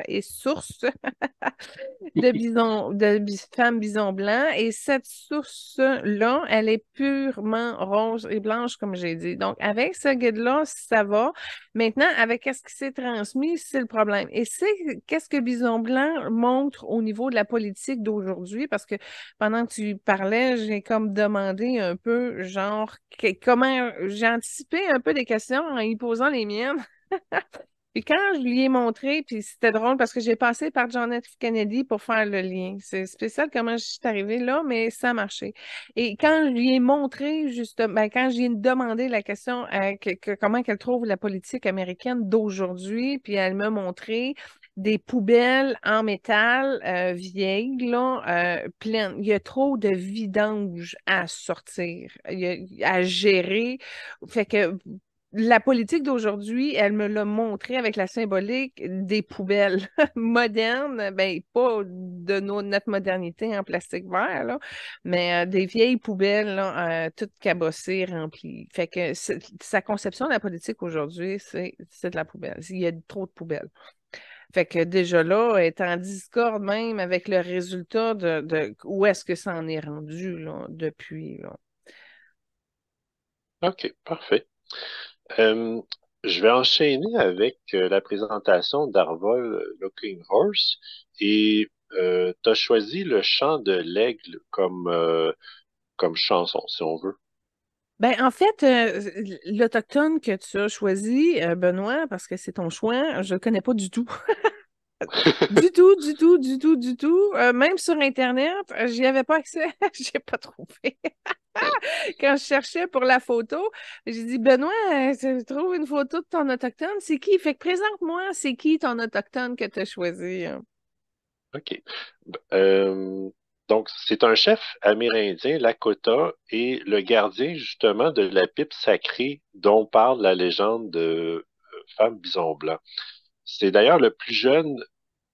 et source femmes bison blanc. Et cette source-là, elle est purement rose et blanche, comme j'ai dit. Donc, avec ce guide-là, ça va. Maintenant, avec ce qui s'est transmis, c'est le problème. Et c'est qu'est-ce que Bison Blanc montre au niveau de la politique d'aujourd'hui? Parce que pendant que tu parlais, j'ai comme demandé un peu, genre, comment j'ai anticipé un peu des questions en y posant les miennes. Puis quand je lui ai montré, puis c'était drôle parce que j'ai passé par John F. Kennedy pour faire le lien. C'est spécial comment je suis arrivée là, mais ça a marché. Et quand je lui ai montré, justement, ben, quand j'ai demandé la question comment qu'elle trouve la politique américaine d'aujourd'hui, puis elle m'a montré des poubelles en métal vieilles, là, pleines. Il y a trop de vidange à sortir, à gérer. Fait que la politique d'aujourd'hui, elle me l'a montré avec la symbolique des poubelles modernes, ben pas de notre modernité en plastique vert, là, mais des vieilles poubelles là, toutes cabossées, remplies. Fait que sa conception de la politique aujourd'hui, c'est de la poubelle. Il y a trop de poubelles. Fait que déjà là, elle est en discorde même avec le résultat de où est-ce que ça en est rendu là, depuis. Là. OK, parfait. Euh, je vais enchaîner avec la présentation d'Arvol Looking Horse et tu as choisi le chant de l'aigle comme chanson, si on veut. Ben, en fait, l'autochtone que tu as choisi, Benoît, parce que c'est ton choix, je ne le connais pas du tout. Du tout, du tout, du tout, du tout. Même sur Internet, j'y avais pas accès. J'ai pas trouvé. Quand je cherchais pour la photo, j'ai dit, Benoît, tu trouves une photo de ton autochtone? C'est qui? Fait que présente-moi, c'est qui ton autochtone que tu as choisi? Hein? OK. Euh, donc, c'est un chef amérindien, Lakota, et le gardien, justement, de la pipe sacrée dont parle la légende de Femme Bison Blanc. C'est d'ailleurs le plus jeune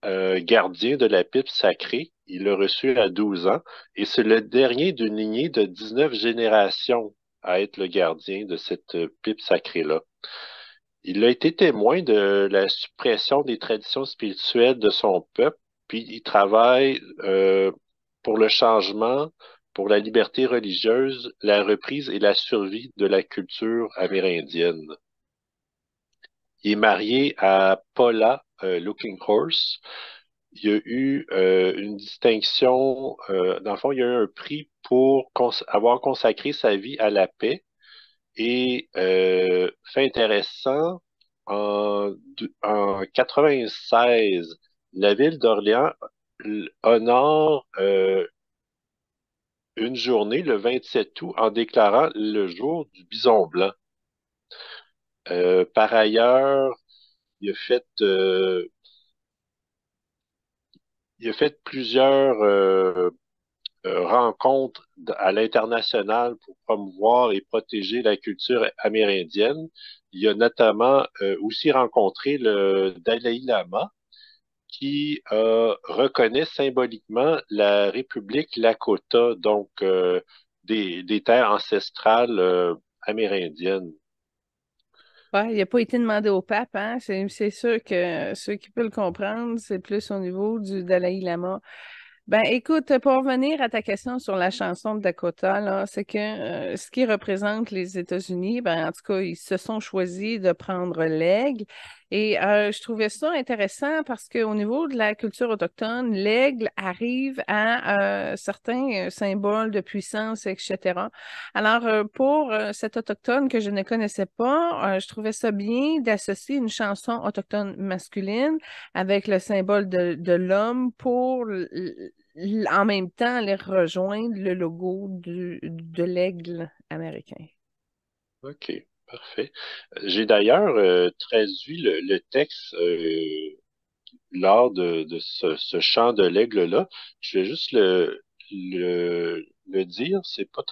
gardien de la pipe sacrée. Il l'a reçu à 12 ans et c'est le dernier d'une lignée de 19 générations à être le gardien de cette pipe sacrée-là. Il a été témoin de la suppression des traditions spirituelles de son peuple, puis il travaille pour le changement pour la liberté religieuse, la reprise et la survie de la culture amérindienne. Il est marié à Paula Looking Horse. Il y a eu une distinction, dans le fond, il y a eu un prix pour avoir consacré sa vie à la paix. Et fait intéressant, en 96, la ville d'Orléans honore une journée, le 27 août, en déclarant le jour du bison blanc. Par ailleurs, il a fait, euh, il a fait plusieurs rencontres à l'international pour promouvoir et protéger la culture amérindienne. Il a notamment aussi rencontré le Dalai Lama, qui reconnaît symboliquement la République Lakota, donc des terres ancestrales amérindiennes. Ouais, il n'a pas été demandé au pape, hein? C'est sûr que ceux qui peuvent le comprendre, c'est plus au niveau du Dalai Lama. Ben, écoute, pour revenir à ta question sur la chanson de Dakota, là, c'est que ce qui représente les États-Unis, ben, en tout cas, ils se sont choisis de prendre l'aigle. Et je trouvais ça intéressant parce qu'au niveau de la culture autochtone, l'aigle arrive à certains symboles de puissance, etc. Alors, pour cet autochtone que je ne connaissais pas, je trouvais ça bien d'associer une chanson autochtone masculine avec le symbole de l'homme pour en même temps aller rejoindre le logo de l'aigle américain. OK, parfait. J'ai d'ailleurs traduit le texte lors de ce chant de l'aigle-là. Je vais juste le dire, c'est pas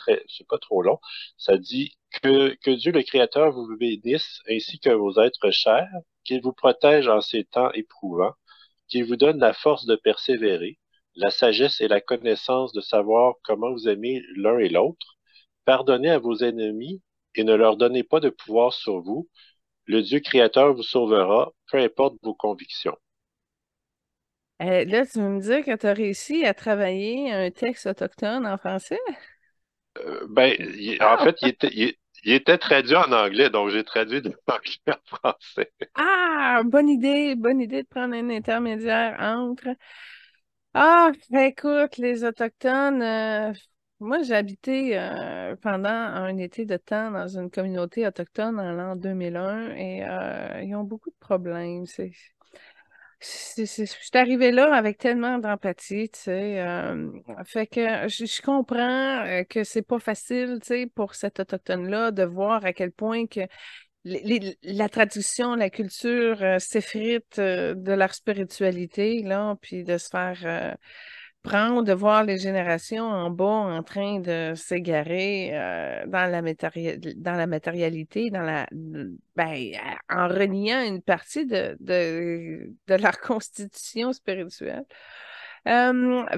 trop long. Ça dit que Dieu le Créateur vous bénisse ainsi que vos êtres chers, qu'il vous protège en ces temps éprouvants, qu'il vous donne la force de persévérer, la sagesse et la connaissance de savoir comment vous aimer l'un et l'autre. Pardonnez à vos ennemis et ne leur donnez pas de pouvoir sur vous. Le Dieu créateur vous sauvera, peu importe vos convictions. Là, tu veux me dire que tu as réussi à travailler un texte autochtone en français? En Ah! fait, il était traduit en anglais, donc j'ai traduit de l'anglais en français. Ah, bonne idée de prendre un intermédiaire entre. Ah, ben, écoute, les Autochtones, moi j'ai habité pendant un été de temps dans une communauté autochtone en l'an 2001 et ils ont beaucoup de problèmes. Je suis arrivée là avec tellement d'empathie, tu sais. Fait que je comprends que c'est pas facile, tu sais, pour cet Autochtone-là de voir à quel point que la tradition, la culture s'effrite de leur spiritualité, là, puis de se faire prendre, de voir les générations en bas en train de s'égarer dans la matérialité, ben, en reniant une partie de leur constitution spirituelle.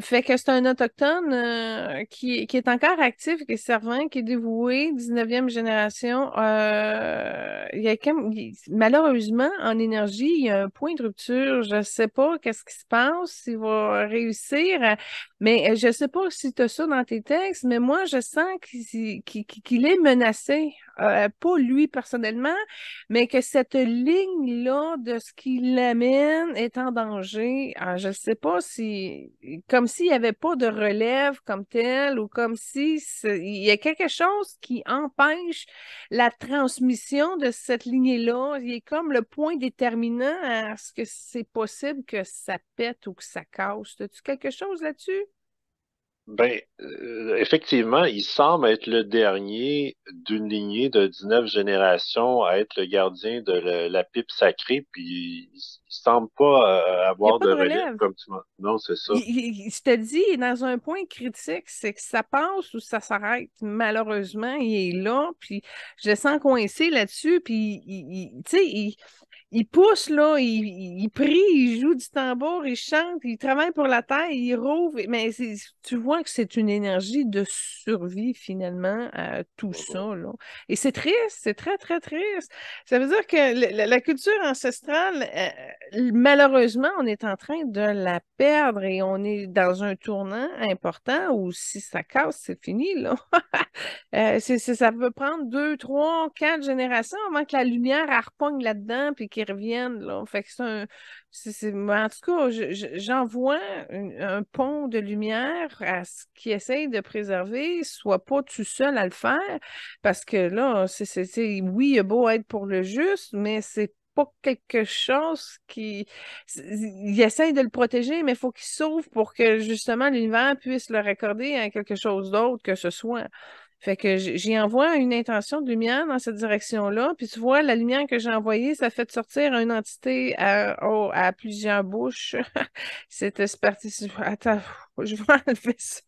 Fait que c'est un autochtone qui est encore actif, qui est servant, qui est dévoué, 19e génération. Il y a malheureusement, en énergie, il y a un point de rupture. Je ne sais pas qu'est-ce qui se passe, s'il va réussir, mais je ne sais pas si tu as ça dans tes textes, mais moi, je sens qu'il est menacé. Pas lui personnellement, mais que cette ligne-là de ce qui l'amène est en danger. Je ne sais pas si, comme s'il n'y avait pas de relève comme tel ou comme si il y a quelque chose qui empêche la transmission de cette lignée-là. Il est comme le point déterminant à ce que c'est possible que ça pète ou que ça casse. As-tu quelque chose là-dessus? Effectivement, il semble être le dernier d'une lignée de 19 générations à être le gardien de la pipe sacrée, puis il semble pas Il n'y a avoir pas de de relève, relève. comme tu m'as... Non, c'est ça. Je te dis, il est dans un point critique, c'est que ça passe ou ça s'arrête. Malheureusement, il est là, puis je le sens coincé là-dessus, puis tu sais, il pousse, là, il prie, il joue du tambour, il chante, il travaille pour la terre, il rouvre, mais tu vois que c'est une énergie de survie, finalement, à tout Mhm. ça, là. Et c'est triste, c'est très, très triste. Ça veut dire que la culture ancestrale malheureusement, on est en train de la perdre et on est dans un tournant important où si ça casse, c'est fini, là. Ça peut prendre 2, 3, 4 générations avant que la lumière elle repogne là-dedans puis qu'il revienne, là. Fait que mais en tout cas, j'en vois un pont de lumière à ce qui essaye de préserver, soit pas tout seul à le faire, parce que là, oui, il a beau être pour le juste, mais c'est pas quelque chose il essaye de le protéger, mais il faut qu'il s'ouvre pour que justement l'univers puisse le raccorder à quelque chose d'autre que ce soit. Fait que j'y envoie une intention de lumière dans cette direction-là. Puis tu vois, la lumière que j'ai envoyée, ça fait sortir une entité à plusieurs bouches. C'était parti. Attends, je vais enlever ça.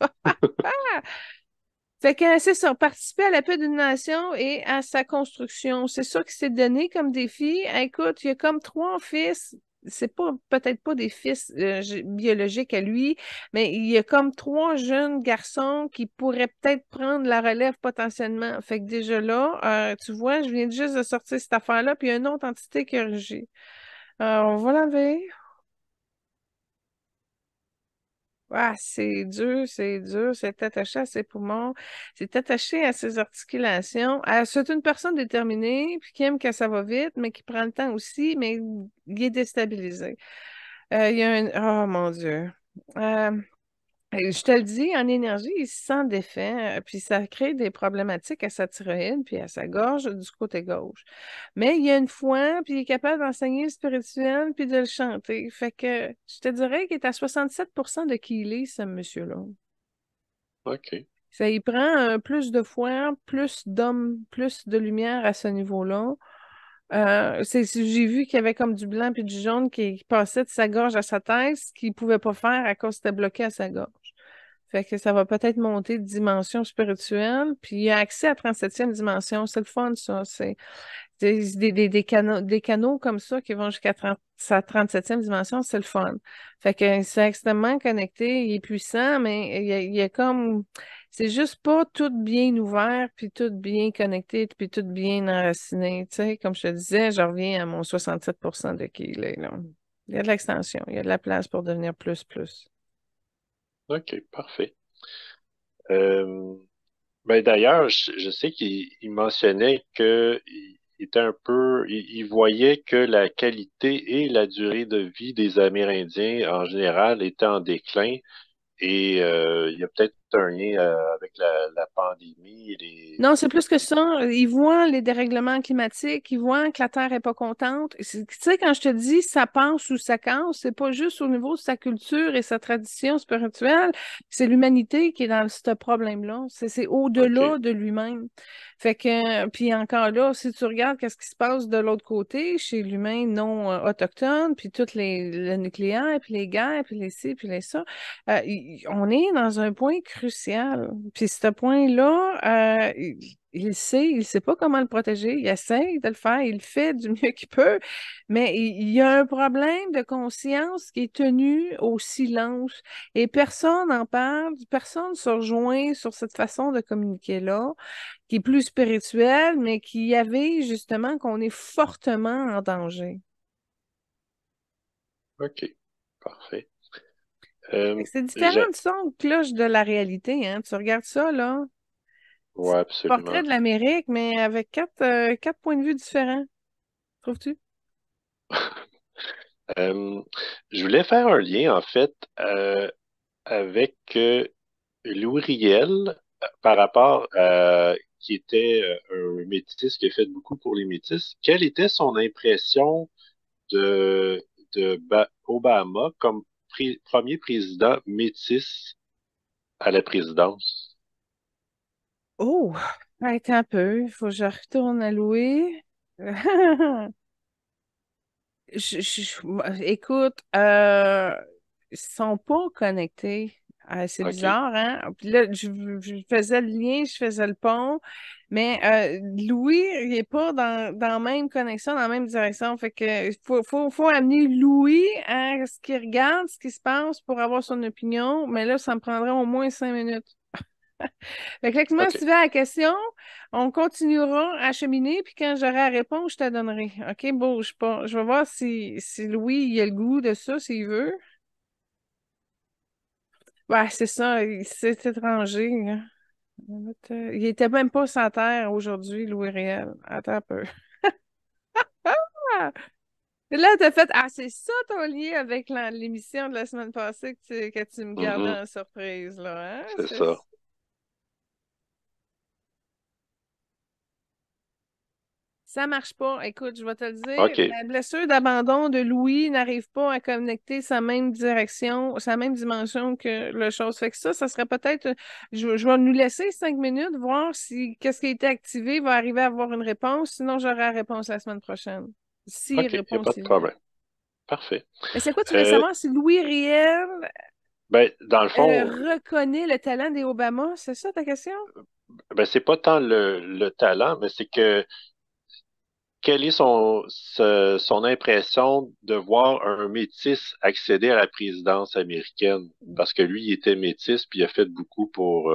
Fait que c'est ça, participer à la paix d'une nation et à sa construction. C'est ça qui s'est donné comme défi. Écoute, il y a comme 3 fils. C'est pas peut-être pas des fils biologiques à lui, mais il y a comme 3 jeunes garçons qui pourraient peut-être prendre la relève potentiellement. Fait que déjà là, tu vois, je viens juste de sortir cette affaire-là, puis il y a une autre entité qui a régi. On va l'enlever. Ah, c'est dur, c'est attaché à ses poumons, c'est attaché à ses articulations. C'est une personne déterminée, puis qui aime que ça va vite, mais qui prend le temps aussi, mais il est déstabilisé. Il y a un... Oh mon Dieu. Euh, je te le dis, en énergie, il se sent défait, puis ça crée des problématiques à sa thyroïde, puis à sa gorge du côté gauche. Mais il y a une foi, puis il est capable d'enseigner le spirituel, puis de le chanter. Fait que je te dirais qu'il est à 67% de qui il est, ce monsieur-là. OK. Ça y prend plus de foi, plus d'hommes, plus de lumière à ce niveau-là. J'ai vu qu'il y avait comme du blanc puis du jaune qui passait de sa gorge à sa tête, ce qu'il ne pouvait pas faire à cause que c'était bloqué à sa gorge. Fait que ça va peut-être monter de dimension spirituelle. Puis il y a accès à 37e dimension. C'est le fun, ça. C'est des canaux comme ça qui vont jusqu'à sa 37e dimension, c'est le fun. Fait que c'est extrêmement connecté, il est puissant, mais il y a comme. C'est juste pas tout bien ouvert, puis tout bien connecté, puis tout bien enraciné. Tu sais, comme je te disais, je reviens à mon 67% de qui il est, là. Il y a de l'extension, il y a de la place pour devenir plus, plus. OK, parfait. Euh, ben d'ailleurs, je sais qu'il mentionnait qu'il était un peu, il voyait que la qualité et la durée de vie des Amérindiens en général étaient en déclin et il y a peut-être un lien avec la pandémie et les... Non, c'est plus que ça. Ils voient les dérèglements climatiques, ils voient que la Terre est pas contente. Tu sais, quand je te dis ça pense ou ça casse, c'est pas juste au niveau de sa culture et sa tradition spirituelle, c'est l'humanité qui est dans ce problème-là. C'est OK, au-delà de lui-même. Fait que, puis encore là, si tu regardes qu'est-ce qui se passe de l'autre côté, chez l'humain non autochtone, puis tout le nucléaire, puis les guerres, puis les ci, puis les ça, on est dans un point crucial. Puis ce point-là, il sait pas comment le protéger. Il essaie de le faire, il le fait du mieux qu'il peut, mais il y a un problème de conscience qui est tenu au silence et personne n'en parle, personne ne se rejoint sur cette façon de communiquer-là, qui est plus spirituelle, mais qui avait justement qu'on est fortement en danger. OK, parfait. Fait Euh, que c'est j'ai... différent du son de cloche de la réalité, hein. Tu regardes ça, là. Ouais, Portrait absolument. de l'Amérique, mais avec quatre points de vue différents, trouves-tu? Euh, je voulais faire un lien, en fait, avec Louis Riel par rapport à qui était un métis qui a fait beaucoup pour les métis. Quelle était son impression de, Obama comme premier président métis à la présidence? Oh, attends un peu, il faut que je retourne à Louis. Écoute, ils sont pas connectés. C'est OK. bizarre, hein? Puis là, je faisais le lien, je faisais le pont, mais Louis, il n'est pas dans la même connexion, dans la même direction. Fait que faut amener Louis à ce qu'il regarde, ce qui se passe pour avoir son opinion, mais là, ça me prendrait au moins 5 minutes. Fait que laisse-moi OK. suivre la question. On continuera à cheminer, puis quand j'aurai la réponse, je te donnerai. OK, bouge pas. Je vais voir si Louis il a le goût de ça, s'il veut. Ouais, c'est ça, c'est étranger, hein. Il était même pas sur terre aujourd'hui, Louis Réel. Attends un peu. Ah! Là, t'as fait. Ah, c'est ça ton lien avec l'émission de la semaine passée que tu me gardais Mhm. en surprise, là, hein? C'est ça. Ça marche pas. Écoute, je vais te le dire, OK. la blessure d'abandon de Louis n'arrive pas à connecter sa même direction, sa même dimension que le chose. Fait que ça serait peut-être. Je vais nous laisser 5 minutes, voir si qu'est-ce qui a été activé va arriver à avoir une réponse. Sinon, j'aurai la réponse la semaine prochaine. Si OK. Il n'y a réponse pas de il y a. problème. Parfait. Mais c'est quoi tu voulais Euh, savoir si Louis Riel ben, dans le fond, reconnaît le talent des Obama? C'est ça ta question? ben, c'est pas tant le talent, mais c'est que quelle est son impression de voir un métis accéder à la présidence américaine? Parce que lui, il était métis, puis il a fait beaucoup pour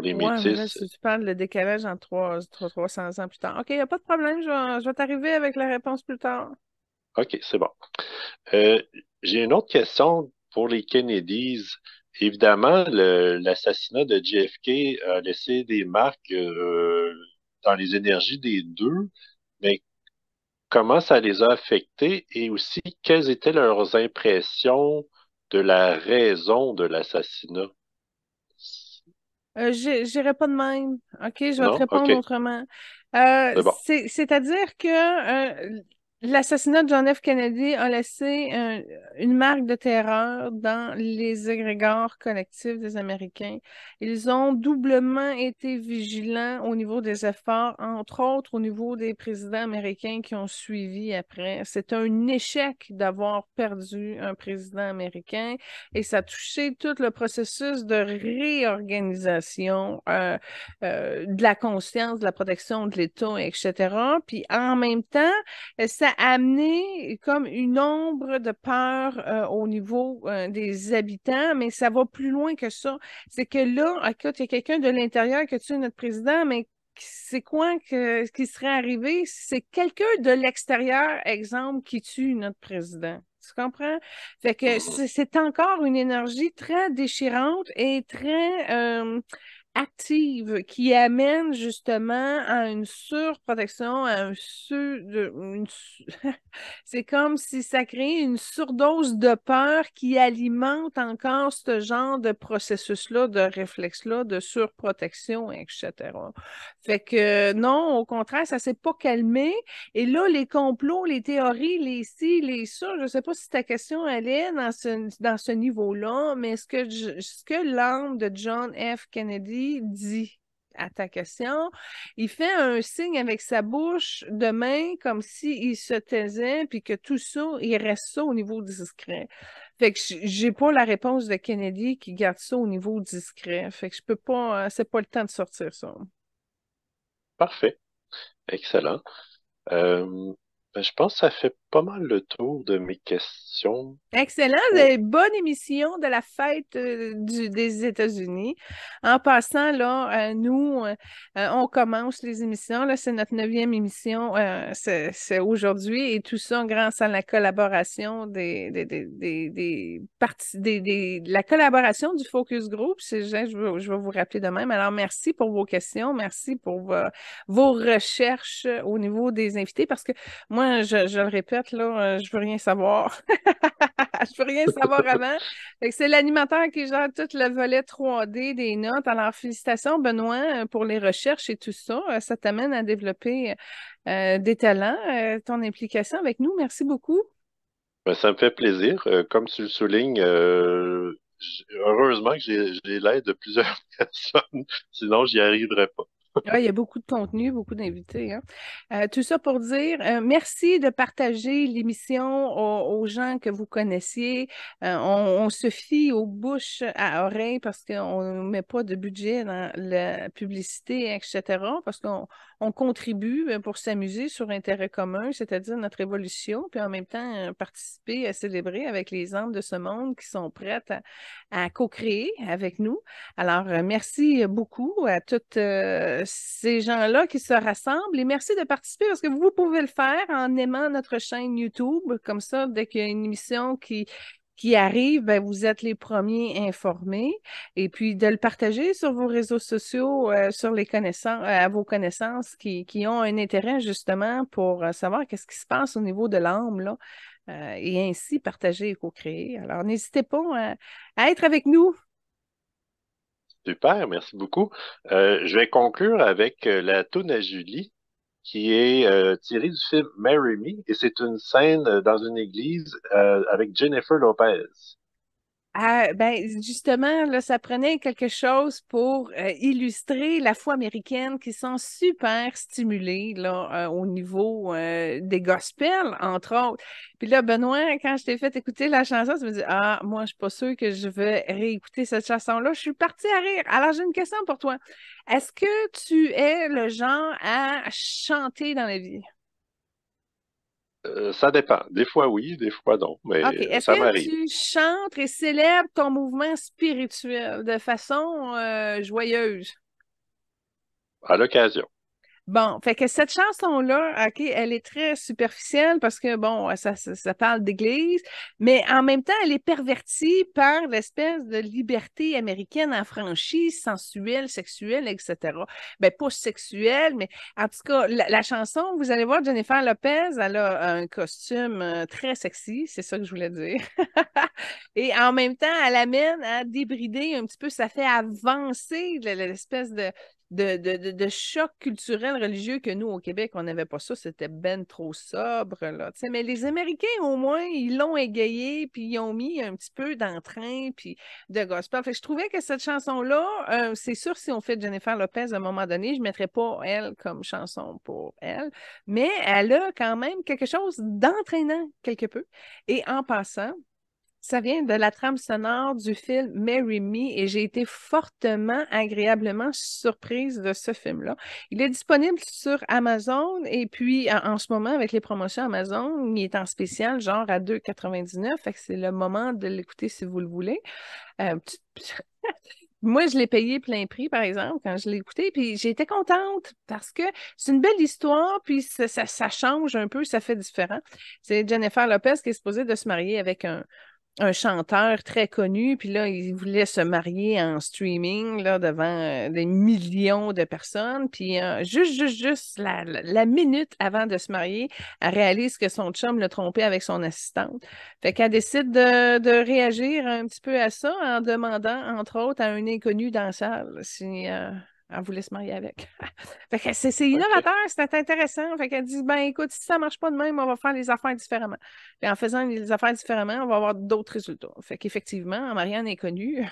les Ouais, mais là, métis. si tu parles de décalage en 300 ans plus tard. OK, il n'y a pas de problème, je vais t'arriver avec la réponse plus tard. OK, c'est bon. Euh, j'ai une autre question pour les Kennedys. Évidemment, l'assassinat de JFK a laissé des marques dans les énergies des deux, mais comment ça les a affectés et aussi quelles étaient leurs impressions de la raison de l'assassinat? J'irai pas de même. OK, je vais te Non? répondre OK, autrement. c'est bon. C'est-à-dire que l'assassinat de John F. Kennedy a laissé une marque de terreur dans les égrégores collectifs des Américains. Ils ont doublement été vigilants au niveau des efforts, entre autres au niveau des présidents américains qui ont suivi après. C'est un échec d'avoir perdu un président américain et ça a touché tout le processus de réorganisation de la conscience, de la protection de l'État, etc. Puis en même temps, ça a amené comme une ombre de peur au niveau des habitants, mais ça va plus loin que ça. C'est que là, écoute, il y a quelqu'un de l'intérieur qui tue notre président, mais c'est quoi ce qui serait arrivé? C'est quelqu'un de l'extérieur, exemple, qui tue notre président. Tu comprends? Fait que Mhm. c'est encore une énergie très déchirante et très active qui amène justement à une surprotection, à un c'est comme si ça crée une surdose de peur qui alimente encore ce genre de processus-là, de réflexe-là, de surprotection, etc. Fait que non, au contraire, ça s'est pas calmé. Et là, les complots, les théories, les ci, les ça, je ne sais pas si ta question allait dans ce niveau-là, mais ce que l'âme de John F. Kennedy dit à ta question, il fait un signe avec sa bouche de main comme s'il se taisait, puis que tout ça, il reste ça au niveau discret. Fait que j'ai pas la réponse de Kennedy qui garde ça au niveau discret. Fait que je peux pas, c'est pas le temps de sortir ça. Parfait. Excellent. Euh, ben, je pense que ça fait pas mal le tour de mes questions. Excellent, vous Pour... avez une bonne émission de la fête des États-Unis. En passant, là, nous, on commence les émissions. Là, c'est notre 9e émission, c'est aujourd'hui, et tout ça grâce à la collaboration de la collaboration du Focus Group. Je vais vous rappeler de même. Alors, merci pour vos questions, merci pour vos recherches au niveau des invités, parce que moi, je le répète, là, je veux rien savoir. Je peux rien savoir avant. Fait que c'est l'animateur qui gère tout le volet 3D des notes. Alors, félicitations, Benoît, pour les recherches et tout ça. Ça t'amène à développer des talents. Ton implication avec nous, merci beaucoup. Ben, ça me fait plaisir. Comme tu le soulignes, heureusement que j'ai l'aide de plusieurs personnes, sinon j'y arriverais pas. Ouais, il y a beaucoup de contenu, beaucoup d'invités, hein. Tout ça pour dire merci de partager l'émission aux gens que vous connaissiez. On se fie aux bouches à oreille parce qu'on ne met pas de budget dans la publicité, etc. Parce qu'on contribue pour s'amuser sur intérêt commun, c'est-à-dire notre évolution, puis en même temps participer à célébrer avec les âmes de ce monde qui sont prêtes à co-créer avec nous. Alors, merci beaucoup à tous ces gens-là qui se rassemblent et merci de participer parce que vous pouvez le faire en aimant notre chaîne YouTube. Comme ça, dès qu'il y a une émission qui arrive, ben, vous êtes les premiers informés. Et puis de le partager sur vos réseaux sociaux, sur les connaissances, à vos connaissances qui ont un intérêt justement pour savoir qu'est-ce qui se passe au niveau de l'âme, là. Et ainsi partager et co-créer. Alors, n'hésitez pas à être avec nous. Super, merci beaucoup. Je vais conclure avec la toune à Julie, qui est tirée du film Marry Me, et c'est une scène dans une église avec Jennifer Lopez. Ah, ben, justement, là, ça prenait quelque chose pour illustrer la foi américaine qui sont super stimulés là, au niveau des gospels, entre autres. Puis là, Benoît, quand je t'ai fait écouter la chanson, tu me dis, ah, moi, je suis pas sûre que je vais réécouter cette chanson-là. Je suis partie à rire. Alors, j'ai une question pour toi. Est-ce que tu es le genre à chanter dans la vie? Ça dépend. Des fois oui, des fois non, OK. mais Est-ce ça que m'arrive. tu chantes et célèbres ton mouvement spirituel de façon joyeuse? À l'occasion. Bon, fait que cette chanson-là, OK, elle est très superficielle parce que, bon, ça parle d'église, mais en même temps, elle est pervertie par l'espèce de liberté américaine affranchie, sensuelle, sexuelle, etc. Ben, pas sexuelle, mais en tout cas, la chanson, vous allez voir, Jennifer Lopez, elle a un costume très sexy, c'est ça que je voulais dire. Et en même temps, elle amène à débrider un petit peu, ça fait avancer l'espèce de choc culturel religieux que nous, au Québec, on n'avait pas ça. C'était ben trop sobre, là. Tu sais, mais les Américains, au moins, ils l'ont égayé, puis ils ont mis un petit peu d'entrain, puis de gospel. Fait que je trouvais que cette chanson-là, c'est sûr, si on fait Jennifer Lopez à un moment donné, je ne mettrais pas elle comme chanson pour elle, mais elle a quand même quelque chose d'entraînant quelque peu. Et en passant, ça vient de la trame sonore du film Marry Me et j'ai été fortement, agréablement surprise de ce film-là. Il est disponible sur Amazon et puis en ce moment, avec les promotions Amazon, il est en spécial, genre à 2,99. Fait que c'est le moment de l'écouter si vous le voulez. Euh, tu- Moi, je l'ai payé plein prix, par exemple, quand je l'ai écouté, puis j'ai été contente parce que c'est une belle histoire, puis ça change un peu, ça fait différent. C'est Jennifer Lopez qui est supposée de se marier avec un chanteur très connu, puis là, il voulait se marier en streaming là, devant des millions de personnes, puis juste la minute avant de se marier, elle réalise que son chum l'a trompé avec son assistante. Fait qu'elle décide de réagir un petit peu à ça en demandant, entre autres, à un inconnu dans la salle si elle voulait se marier avec. Fait que c'est OK. innovateur, c'est intéressant. Fait qu'elle dit, ben écoute, si ça marche pas de même, on va faire les affaires différemment. Puis en faisant les affaires différemment, on va avoir d'autres résultats. Fait qu'effectivement, Marianne est connue.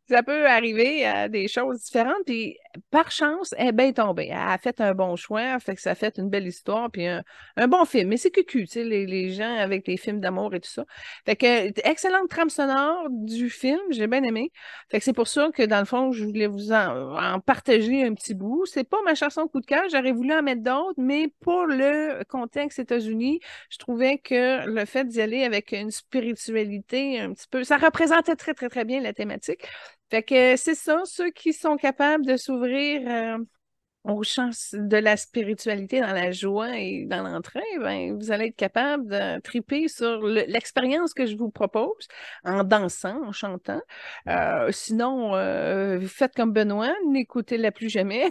Ça peut arriver à des choses différentes. Puis par chance, elle est bien tombée. Elle a fait un bon choix, fait que ça a fait une belle histoire, puis un bon film. Mais c'est cucu, tu sais, les gens avec les films d'amour et tout ça. Fait que excellente trame sonore du film, j'ai bien aimé. Fait que c'est pour ça que dans le fond, je voulais vous en partager un petit bout. C'est pas ma chanson coup de cœur, j'aurais voulu en mettre d'autres, mais pour le contexte États-Unis, je trouvais que le fait d'y aller avec une spiritualité un petit peu, ça représentait très, très, très bien la thématique. Fait que c'est ça, ceux qui sont capables de s'ouvrir aux champs de la spiritualité dans la joie et dans l'entrain, ben, vous allez être capable de triper sur l'expérience que je vous propose en dansant, en chantant. Sinon, faites comme Benoît, n'écoutez-la plus jamais.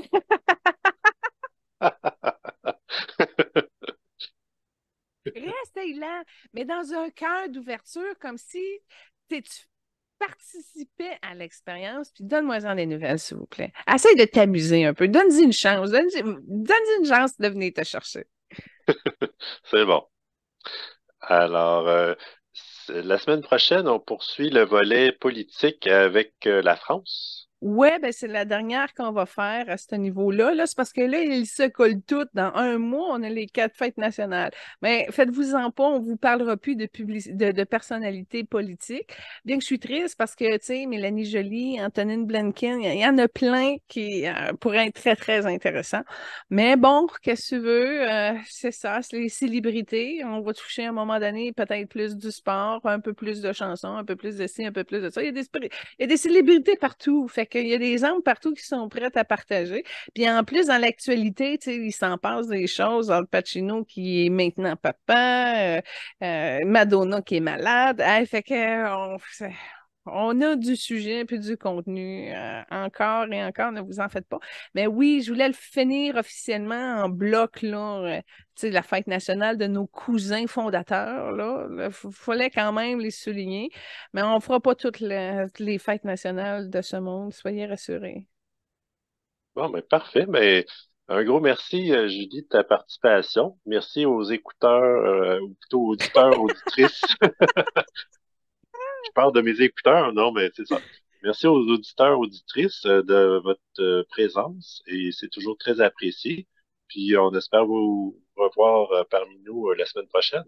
Restez là, mais dans un cœur d'ouverture, comme si tu participais à l'expérience, puis donne-moi-en des nouvelles, s'il vous plaît. Essaye de t'amuser un peu. Donne-y une chance. Donne-y une chance de venir te chercher. C'est bon. Alors, la semaine prochaine, on poursuit le volet politique avec la France. Ouais, ben c'est la dernière qu'on va faire à ce niveau-là. Là, c'est parce que là, ils se collent toutes. Dans un mois, on a les 4 fêtes nationales. Mais faites-vous-en pas, on vous parlera plus de personnalités politiques. Bien que je suis triste parce que, tu sais, Mélanie Joly, Antonine Blinken, il y en a plein qui pourraient être très, très intéressants. Mais bon, qu'est-ce que tu veux? C'est ça, c'est les célébrités. On va toucher à un moment donné peut-être plus du sport, un peu plus de chansons, un peu plus de ci, un peu plus de ça. Il y a des célébrités partout. Fait qu'il y a des âmes partout qui sont prêtes à partager. Puis en plus, dans l'actualité, tu sais, il s'en passe des choses. Al Pacino qui est maintenant papa, Madonna qui est malade. Hey, fait que on a du sujet puis du contenu encore et encore, ne vous en faites pas. Mais oui, je voulais le finir officiellement en bloc, là, tu sais, la fête nationale de nos cousins fondateurs, là. Il fallait quand même les souligner. Mais on ne fera pas toutes les fêtes nationales de ce monde, soyez rassurés. Bon, ben parfait. Mais un gros merci, Julie, de ta participation. Merci aux écouteurs, ou plutôt auditeurs, auditrices. Je parle de mes écouteurs, non, mais c'est ça. Merci aux auditeurs, auditrices de votre présence et c'est toujours très apprécié. Puis on espère vous revoir parmi nous la semaine prochaine.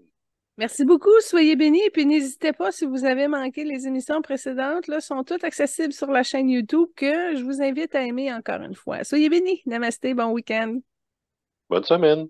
Merci beaucoup, soyez bénis. Et puis n'hésitez pas, si vous avez manqué les émissions précédentes, là, sont toutes accessibles sur la chaîne YouTube que je vous invite à aimer encore une fois. Soyez bénis. Namasté, bon week-end. Bonne semaine.